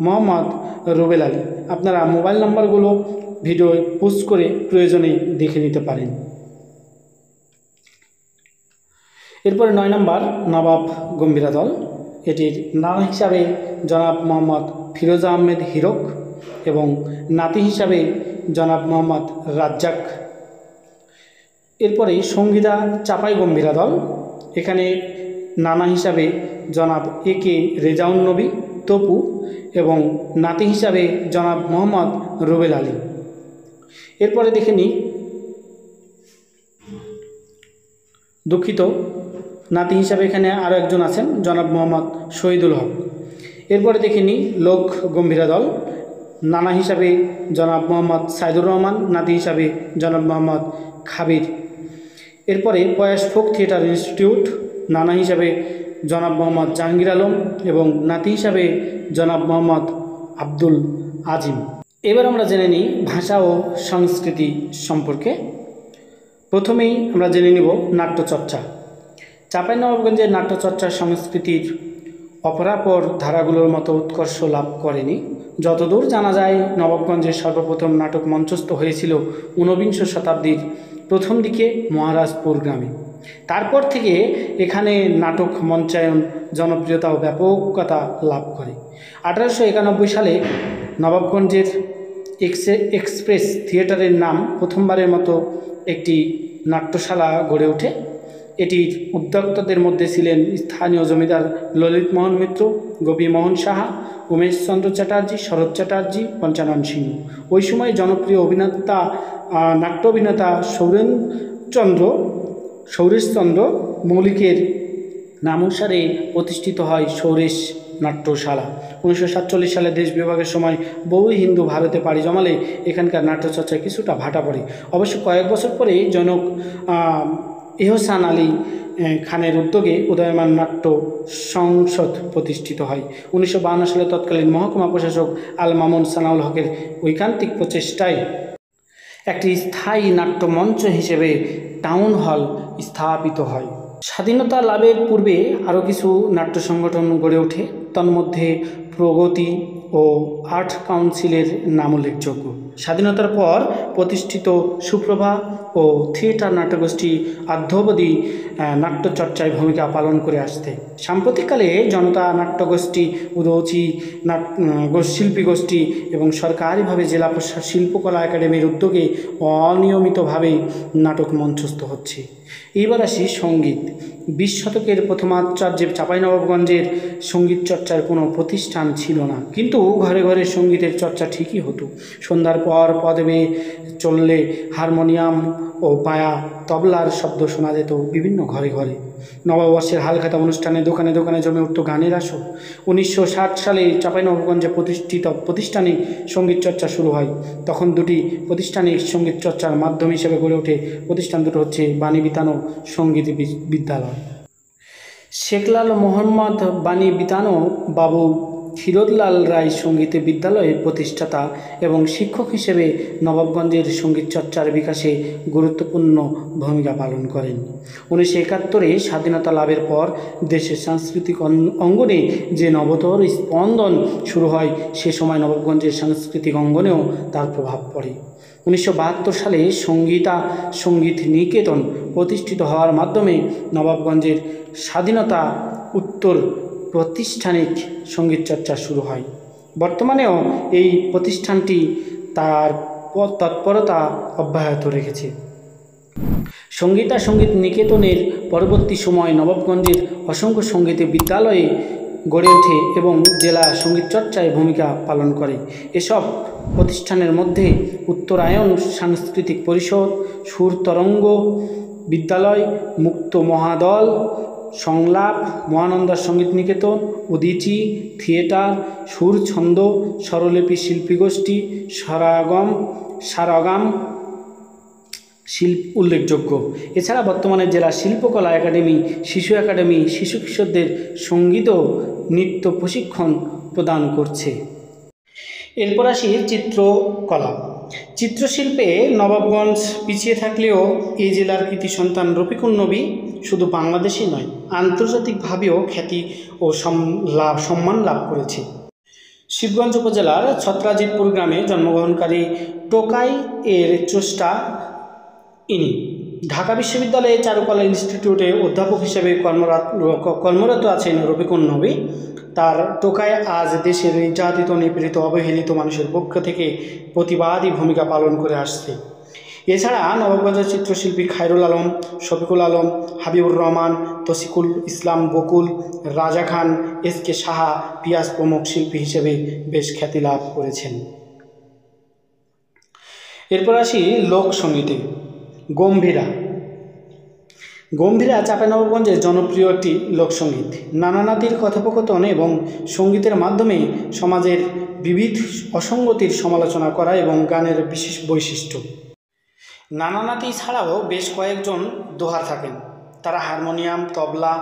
মোহাম্মদ রুবেল আলী। আপনারা মোবাইল নাম্বারগুলো ভিডিও পোস্ট করে প্রয়োজনে দেখে নিতে পারেন। এরপরে 9 নম্বর নবাব গম্ভীরা দল, এটির নানা হিসাবে জনাব মোহাম্মদ ফিরোজ আহমেদ হিরক এবং নাতি হিসাবে জনাব মোহাম্মদ রাজ্জাক। এরপরে সঙ্গীতা চাপাই গম্ভীরা দল, এখানে নানা হিসাবে জনাব একে রেজাউন নবী তপু এবং নাতি হিসাবে জনাব মোহাম্মদ রুবেল আলী। এরপরে দেখে নিই, দুঃখিত, নাতি হিসাবে এখানে আরও একজন আছেন জনাব মোহাম্মদ শহীদুল হক। এরপরে দেখে নিই লোক গম্ভীরা দল, নানা হিসাবে জনাব মোহাম্মদ সাইদুর রহমান, নাতি হিসাবে জনাব মোহাম্মদ খাবির। এরপরে প্রয়াস ফোক থিয়েটার ইনস্টিটিউট, নানা হিসাবে জনাব মোহাম্মদ জাহাঙ্গীর আলম এবং নাতি হিসাবে জনাব মোহাম্মদ আব্দুল আজিম। এবার আমরা জেনে নিই ভাষা ও সংস্কৃতি সম্পর্কে। প্রথমেই আমরা জেনে নিব নাট্যচর্চা। চাঁপাইনবাবগঞ্জের নাট্যচর্চার সংস্কৃতির অপরাপর ধারাগুলোর মতো উৎকর্ষ লাভ করেনি। যতদূর জানা যায়, নবাবগঞ্জের সর্বপ্রথম নাটক মঞ্চস্থ হয়েছিল ঊনবিংশ শতাব্দীর প্রথম দিকে মহারাজপুর গ্রামে। তারপর থেকে এখানে নাটক মঞ্চায়ন জনপ্রিয়তা ও ব্যাপকতা লাভ করে। 1891 সালে নবাবগঞ্জের এক্সপ্রেস থিয়েটারের নাম প্রথমবারের মতো একটি নাট্যশালা গড়ে ওঠে। এটির উদ্যোক্তাদের মধ্যে ছিলেন স্থানীয় জমিদার ললিত মোহন মিত্র, গোপী মোহন সাহা, উমেশ চন্দ্র চ্যাটার্জি, শরৎ চ্যাটার্জি, পঞ্চানন সিংহ। ওই সময় জনপ্রিয় অভিনেতা নাট্য অভিনেতা সৌরেশচন্দ্র মৌলিকের নামানুসারে প্রতিষ্ঠিত হয় সৌরেশ নাট্যশালা। 1947 সালে দেশ বিভাগের সময় বহু হিন্দু ভারতে পাড়ি জমালে এখানকার নাট্যচর্চায় কিছুটা ভাটা পড়ে। অবশ্য কয়েক বছর পরে জনক এহসান আলী খানের উদ্যোগে উদয়মান নাট্য সংসদ প্রতিষ্ঠিত হয়। 1952 সালে তৎকালীন মহকুমা প্রশাসক আল মামুন সানাউল হকের ঐকান্তিক প্রচেষ্টায় একটি স্থায়ী নাট্যমঞ্চ হিসেবে টাউন হল স্থাপিত হয়। স্বাধীনতা লাভের পূর্বে আরও কিছু নাট্য সংগঠন গড়ে ওঠে, তন্মধ্যে প্রগতি ও আর্ট কাউন্সিলের নাম উল্লেখযোগ্য। স্বাধীনতার পর প্রতিষ্ঠিত সুপ্রভা ও থিয়েটার নাট্যগোষ্ঠী আদ্যাবধি নাট্যচর্চায় ভূমিকা পালন করে আসছে। সাম্প্রতিককালে জনতা নাট্যগোষ্ঠী, উদৌচি শিল্পী গোষ্ঠী এবং সরকারিভাবে জেলা শিল্পকলা একাডেমির উদ্যোগে অনিয়মিতভাবে নাটক মঞ্চস্থ হচ্ছে। এইবার আসি সঙ্গীত। 20 শতকের প্রথমাচার্যে চাঁপাইনবাবগঞ্জের সঙ্গীত চর্চার কোনো প্রতিষ্ঠান ছিল না, কিন্তু ঘরে ঘরে সঙ্গীতের চর্চা ঠিকই হতো। সন্ধ্যার পর পদবে চললে হারমোনিয়াম ও পায়া তবলার শব্দ শোনা যেত বিভিন্ন ঘরে ঘরে। নববর্ষের হালখাতা অনুষ্ঠানে দোকানে দোকানে জমে উঠত গানের আসর। 1960 সালে চাঁপাইনবাবগঞ্জে প্রতিষ্ঠানিক সঙ্গীত চর্চা শুরু হয়। তখন দুটি প্রাতিষ্ঠানিক সঙ্গীত চর্চার মাধ্যম হিসেবে গড়ে ওঠে প্রতিষ্ঠান দুটো হচ্ছে বাণী বিতানো সঙ্গীত বিদ্যালয়। শেখলাল মোহাম্মদ বাণী বিতানো বাবু ক্ষীরোদলাল রায় সঙ্গীত বিদ্যালয়ের প্রতিষ্ঠাতা এবং শিক্ষক হিসেবে নবাবগঞ্জের সঙ্গীত চর্চার বিকাশে গুরুত্বপূর্ণ ভূমিকা পালন করেন। 1971-এ স্বাধীনতা লাভের পর দেশের সাংস্কৃতিক অঙ্গনে যে নবতর স্পন্দন শুরু হয়, সে সময় নবাবগঞ্জের সাংস্কৃতিক অঙ্গনেও তার প্রভাব পড়ে। 1972 সালে সঙ্গীত নিকেতন প্রতিষ্ঠিত হওয়ার মাধ্যমে নবাবগঞ্জের স্বাধীনতা উত্তর প্রাতিষ্ঠানিক সঙ্গীত চর্চা শুরু হয়। বর্তমানেও এই প্রতিষ্ঠানটি তার তৎপরতা অব্যাহত রেখেছে। সঙ্গীত নিকেতনের পরবর্তী সময় নবাবগঞ্জের অসংখ্য সঙ্গীত বিদ্যালয়ে গড়ে ওঠে এবং জেলা সঙ্গীত চর্চায় ভূমিকা পালন করে। এসব প্রতিষ্ঠানের মধ্যে উত্তরায়ণ সাংস্কৃতিক পরিষদ, সুর তরঙ্গ বিদ্যালয়, মুক্ত মহাদল, সংলাপ, মহানন্দা সঙ্গীত নিকেতন, উদীচী থিয়েটার, সুর ছন্দ, স্বরলিপি শিল্পী গোষ্ঠী, সারগাম শিল্প উল্লেখযোগ্য। এছাড়া বর্তমানে জেলা শিল্পকলা একাডেমি, শিশু একাডেমি শিশু কিশোরদের সঙ্গীত ও নৃত্য প্রশিক্ষণ প্রদান করছে। এরপর আসি চিত্রকলা। চিত্রশিল্পে নবাবগঞ্জ পিছিয়ে থাকলেও এই জেলার কৃতি সন্তান রফিকুন নবী শুধু বাংলাদেশই নয়, আন্তর্জাতিকভাবেও খ্যাতি ও সম্মান লাভ করেছে। শিবগঞ্জ উপজেলার ছত্রাজিতপুর গ্রামে জন্মগ্রহণকারী টোকাই এর স্রষ্টা ইনি ঢাকা বিশ্ববিদ্যালয়ে চারুকলা ইনস্টিটিউটে অধ্যাপক হিসেবে কর্মরত আছেন রফিকুন নবী। তার টোকায় আজ দেশের নির্যাতিত, নিপীড়িত, অবহেলিত মানুষের পক্ষ থেকে প্রতিবাদী ভূমিকা পালন করে আসছে। এছাড়া নবাবগঞ্জের চিত্রশিল্পী খায়রুল আলম, শফিকুল আলম, হাবিবুর রহমান, তসিকুল ইসলাম বকুল, রাজা খান, এস.কে. সাহা, পিয়াস প্রমুখ শিল্পী হিসেবে বেশ খ্যাতি লাভ করেছেন। এরপর আসি লোকসঙ্গীতে। গম্ভীরা। গম্ভীরা চাঁপাইনবাবগঞ্জের জনপ্রিয় একটি লোকসঙ্গীত। নানা নাতির কথোপকথন এবং সঙ্গীতের মাধ্যমে সমাজের বিবিধ অসঙ্গতির সমালোচনা করা এবং গানের বিশেষ বৈশিষ্ট্য। নানা নাতি ছাড়াও বেশ কয়েকজন দোহার থাকেন, তারা হারমোনিয়াম, তবলা,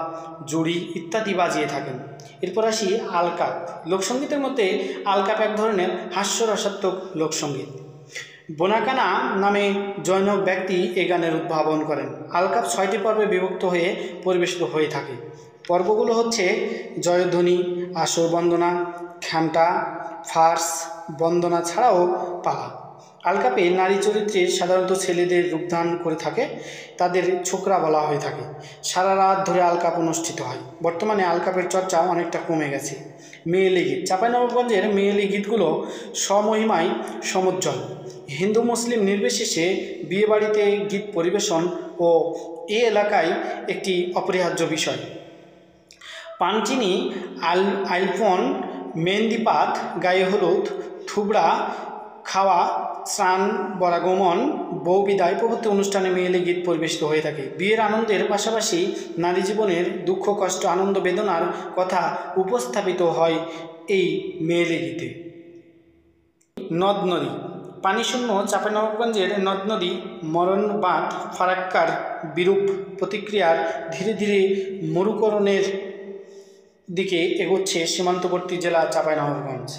জুড়ি ইত্যাদি বাজিয়ে থাকেন। এরপর আসি আলকাপ। লোকসঙ্গীতের মধ্যে আলকাপ এক ধরনের হাস্যরসাত্মক লোকসঙ্গীত। বোনাকানা নামে জনৈক ব্যক্তি এ গানের উদ্ভাবন করেন। আলকাপ 6টি পর্বে বিভক্ত হয়ে পরিবেশিত হয়ে থাকে। পর্বগুলো হচ্ছে জয়ধ্বনি, আসর বন্দনা, খ্যামটা, ফার্স, বন্দনা ছাড়াও পালা। আলকাপে নারী চরিত্রে সাধারণত ছেলেদের রূপদান করে থাকে, তাদের ছোকরা বলা হয়ে থাকে। সারা রাত ধরে আলকাপ অনুষ্ঠিত হয়। বর্তমানে আলকাপের চর্চা অনেকটা কমে গেছে। মেয়েলি গীত। চাঁপাইনবাবগঞ্জের মেয়েলি গীতগুলো স্বমহিমায় সমুজ্জ্বল। হিন্দু মুসলিম নির্বিশেষে বিয়েবাড়িতে গীত পরিবেশন ও এ এলাকায় একটি অপরিহার্য বিষয়। পানচিনি, আইলফোন, মেহেন্দিপাত, গায়ে হলুদ, থুবড়া খাওয়া, স্নান, বরাগমন, বউ বিদায় প্রভৃতি অনুষ্ঠানে মেয়েলি গীত পরিবেশিত হয়ে থাকে। বিয়ের আনন্দের পাশাপাশি নারী জীবনের দুঃখ, কষ্ট, আনন্দ, বেদনার কথা উপস্থাপিত হয় এই মেয়েলি গীতে। নদ নদী। পানিশূন্য চাঁপাইনবাবগঞ্জের নদ নদী মরণ বাঁধ ফারাক্কার বিরূপ প্রতিক্রিয়ার ধীরে ধীরে মরুকরণের দিকে এগোচ্ছে সীমান্তবর্তী জেলা চাঁপাইনবাবগঞ্জ।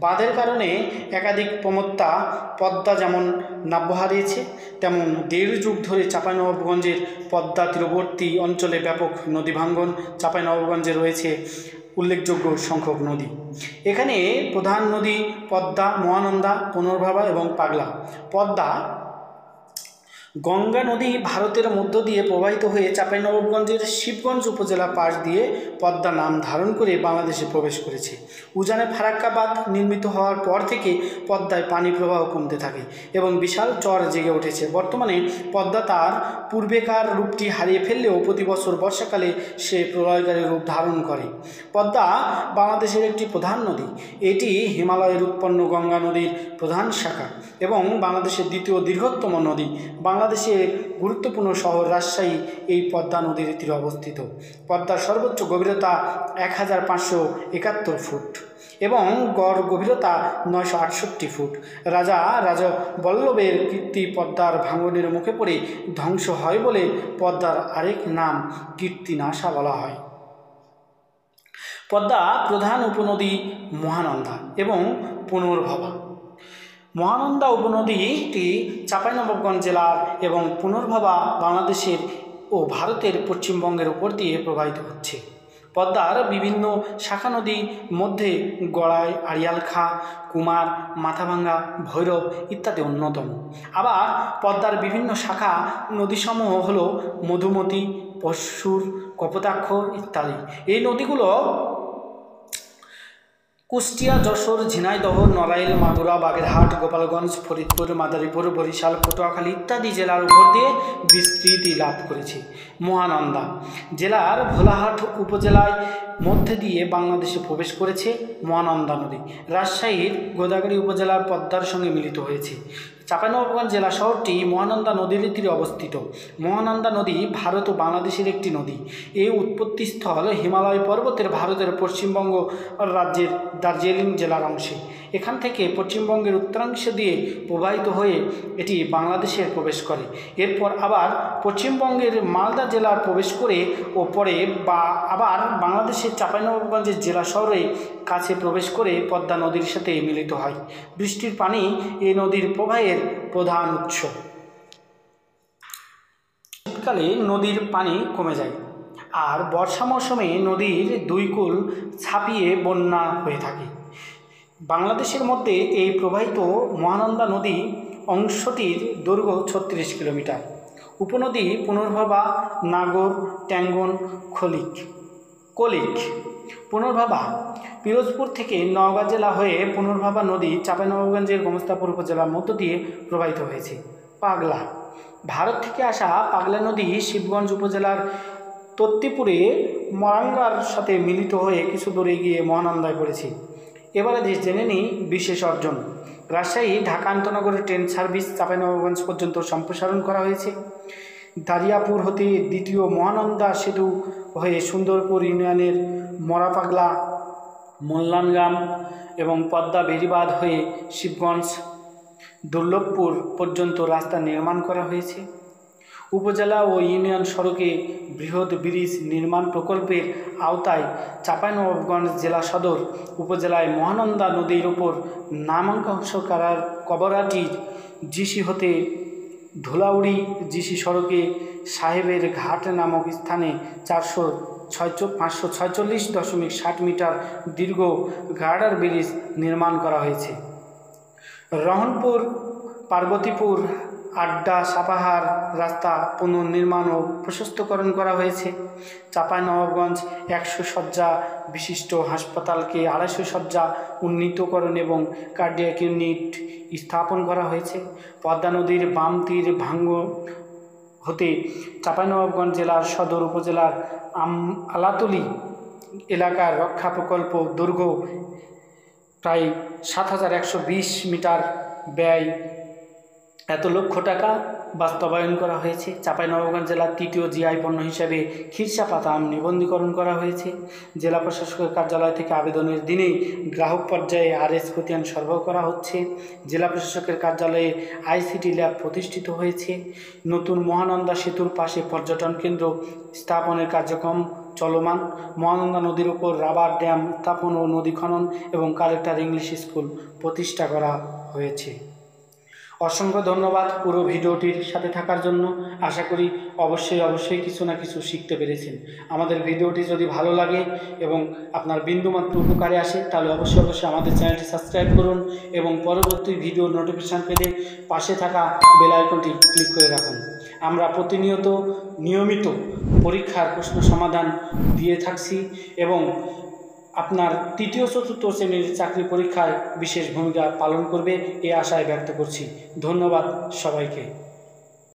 বাঁধের কারণে একাধিক প্রমত্তা পদ্মা যেমন নাব্য হারিয়েছে, তেমন 1.5 যুগ ধরে চাঁপাইনবাবগঞ্জের পদ্মা তীরবর্তী অঞ্চলে ব্যাপক নদী ভাঙ্গন। চাঁপাইনবাবগঞ্জে রয়েছে উল্লেখযোগ্য সংখ্যক নদী। এখানে প্রধান নদী পদ্মা, মহানন্দা, পুনর্ভবা এবং পাগলা। পদ্মা গঙ্গা নদী ভারতের মধ্য দিয়ে প্রবাহিত হয়ে চাঁপাইনবাবগঞ্জের শিবগঞ্জ উপজেলা পাশ দিয়ে পদ্মা নাম ধারণ করে বাংলাদেশে প্রবেশ করেছে। উজানে ফারাক্কা বাঁধ নির্মিত হওয়ার পর থেকে পদ্মায় পানি প্রবাহ কমতে থাকে এবং বিশাল চর জেগে উঠেছে। বর্তমানে পদ্মা তার পূর্বেকার রূপটি হারিয়ে ফেললেও প্রতি বছর বর্ষাকালে সে প্রলয়কারী রূপ ধারণ করে। পদ্মা বাংলাদেশের একটি প্রধান নদী। এটি হিমালয়ের উৎপন্ন গঙ্গা নদীর প্রধান শাখা এবং বাংলাদেশের দ্বিতীয় দীর্ঘতম নদী। বাংলাদেশের গুরুত্বপূর্ণ শহর রাজশাহী এই পদ্মা নদীর তীরে অবস্থিত। পদ্মার সর্বোচ্চ গভীরতা 1571 ফুট এবং গড় গভীরতা 968 ফুট। রাজা বল্লভের কীর্তি পদ্মার ভাঙনের মুখে পড়ে ধ্বংস হয় বলে পদ্মার আরেক নাম কীর্তিনাশা বলা হয়। পদ্মা প্রধান উপনদী মহানন্দা এবং পুনর্ভবা। মহানন্দা উপনদীটি চাঁপাইনবাবগঞ্জ জেলার এবং পুনর্ভবা বাংলাদেশের ও ভারতের পশ্চিমবঙ্গের উপর দিয়ে প্রবাহিত হচ্ছে। পদ্মার বিভিন্ন শাখা নদীর মধ্যে গড়াই, আড়িয়াল খাঁ, কুমার, মাথাভাঙ্গা, ভৈরব ইত্যাদি অন্যতম। আবার পদ্মার বিভিন্ন শাখা নদীসমূহ হল মধুমতি, পরশুর, কপোতাক্ষ ইত্যাদি। এই নদীগুলো কুষ্টিয়া, যশোর, ঝিনাইদহ, নড়াইল, মাগুরা, বাগেরহাট, গোপালগঞ্জ, ফরিদপুর, মাদারীপুর, বরিশাল, পটুয়াখালী ইত্যাদি জেলার উপর দিয়ে বিস্তৃতি লাভ করেছে। মহানন্দা জেলার ভোলাহাট উপজেলায় মধ্যে দিয়ে বাংলাদেশে প্রবেশ করেছে মহানন্দা নদী। রাজশাহীর গোদাগাড়ী উপজেলার পদ্মার সঙ্গে মিলিত হয়েছে। চাঁপাইনবাবগঞ্জ জেলা শহরটি মহানন্দা নদীর তীরে অবস্থিত। মহানন্দা নদী ভারত ও বাংলাদেশের একটি নদী। এই উৎপত্তিস্থল হিমালয় পর্বতের ভারতের পশ্চিমবঙ্গ রাজ্যের দার্জিলিং জেলার অংশে। এখান থেকে পশ্চিমবঙ্গের উত্তরাংশ দিয়ে প্রবাহিত হয়ে এটি বাংলাদেশে প্রবেশ করে। এরপর আবার পশ্চিমবঙ্গের মালদা জেলার প্রবেশ করে ও পরে আবার বাংলাদেশের চাঁপাইনবাবগঞ্জের জেলা শহরে কাছে প্রবেশ করে পদ্মা নদীর সাথে মিলিত হয়। বৃষ্টির পানি এই নদীর প্রবাহের প্রধান উৎস। শীতকালে নদীর পানি কমে যায় আর বর্ষা মৌসুমে নদীর দুই কূল ছাপিয়ে বন্যা হয়ে থাকে। বাংলাদেশের মধ্যে এই প্রবাহিত মহানন্দা নদী অংশটির দৈর্ঘ্য 36 কিলোমিটার। উপনদী পুনর্ভবা, নাগর, ট্যাঙ্গন, কলিক। পুনর্ভবা পিরোজপুর থেকে নওগাঁ জেলা হয়ে পুনর্ভবা নদী চাঁপাইনবাবগঞ্জের গোমস্তাপুর উপজেলার মধ্য দিয়ে প্রবাহিত হয়েছে। পাগলা, ভারত থেকে আসা পাগলা নদী শিবগঞ্জ উপজেলার তত্তিপুরে মরাঙ্গার সাথে মিলিত হয়ে কিছু দূরে গিয়ে মহানন্দায় পড়েছে। এবারে জেনে নিই বিশেষ অর্জন। রাজশাহী ঢাকা আন্তনগরের ট্রেন সার্ভিস চাঁপাইনবাবগঞ্জ পর্যন্ত সম্প্রসারণ করা হয়েছে। দারিয়াপুর হতে দ্বিতীয় মহানন্দা সেতু হয়ে সুন্দরপুর ইউনিয়নের মরাপাগলা, মোল্লানগ্রাম এবং পদ্মা বেড়িবাঁধ হয়ে শিবগঞ্জ দুর্লভপুর পর্যন্ত রাস্তা নির্মাণ করা হয়েছে। উপজেলা ও ইউনিয়ন সড়কে বৃহৎ ব্রিজ নির্মাণ প্রকল্পের আওতায় চাঁপাইনবাবগঞ্জ জেলা সদর উপজেলায় মহানন্দা নদীর উপর নামাংশ কবরাটির জিসি হতে ধুলাউড়ি জিসি সড়কে সাহেবের ঘাট নামক স্থানে 546.60 মিটার দীর্ঘ গার্ডার ব্রিজ নির্মাণ করা হয়েছে। রহনপুর পার্বতীপুর আড্ডা সাপাহার রাস্তা পুনর্নির্মাণ ও প্রশস্তকরণ করা হয়েছে। চাঁপাইনবাবগঞ্জ 100 শয্যা বিশিষ্ট হাসপাতালকে 250 শয্যা উন্নীতকরণ এবং কার্ডিয়াক ইউনিট স্থাপন করা হয়েছে। পদ্মা নদীর বাম তীর ভাঙ্গন হতে চাঁপাইনবাবগঞ্জ জেলার সদর উপজেলার আলাতুলি এলাকার রক্ষা প্রকল্প দৈর্ঘ্য প্রায় 7120 মিটার, ব্যয় এত লক্ষ টাকা বাস্তবায়ন করা হয়েছে। চাঁপাইনবাবগঞ্জ জেলার তৃতীয় জিআই পণ্য হিসেবে খিরসাপাতা আম নিবন্ধীকরণ করা হয়েছে। জেলা প্রশাসকের কার্যালয় থেকে আবেদনের দিনেই গ্রাহক পর্যায়ে RS খতিয়ান সরবরাহ করা হচ্ছে। জেলা প্রশাসকের কার্যালয়ে ICT ল্যাব প্রতিষ্ঠিত হয়েছে। নতুন মহানন্দা সেতুর পাশে পর্যটন কেন্দ্র স্থাপনের কার্যক্রম চলমান। মহানন্দা নদীর উপর রাবার ড্যাম স্থাপন ও নদী খনন এবং কালেক্টর ইংলিশ স্কুল প্রতিষ্ঠা করা হয়েছে। অসংখ্য ধন্যবাদ পুরো ভিডিওটির সাথে থাকার জন্য। আশা করি অবশ্যই কিছু না কিছু শিখতে পেরেছেন। আমাদের ভিডিওটি যদি ভালো লাগে এবং আপনার বিন্দুমাত্র উপকারে আসে তাহলে অবশ্যই আমাদের চ্যানেলটি সাবস্ক্রাইব করুন এবং পরবর্তী ভিডিওর নোটিফিকেশান পেতে পাশে থাকা বেল আইকনটি ক্লিক করে রাখুন। আমরা প্রতিনিয়ত নিয়মিত পরীক্ষার প্রশ্ন সমাধান দিয়ে থাকছি এবং আপনার তৃতীয় চতুর্থ শ্রেণীর চাকরি পরীক্ষায় বিশেষ ভূমিকা পালন করবে এই আশায় ব্যক্ত করছি। ধন্যবাদ সবাইকে।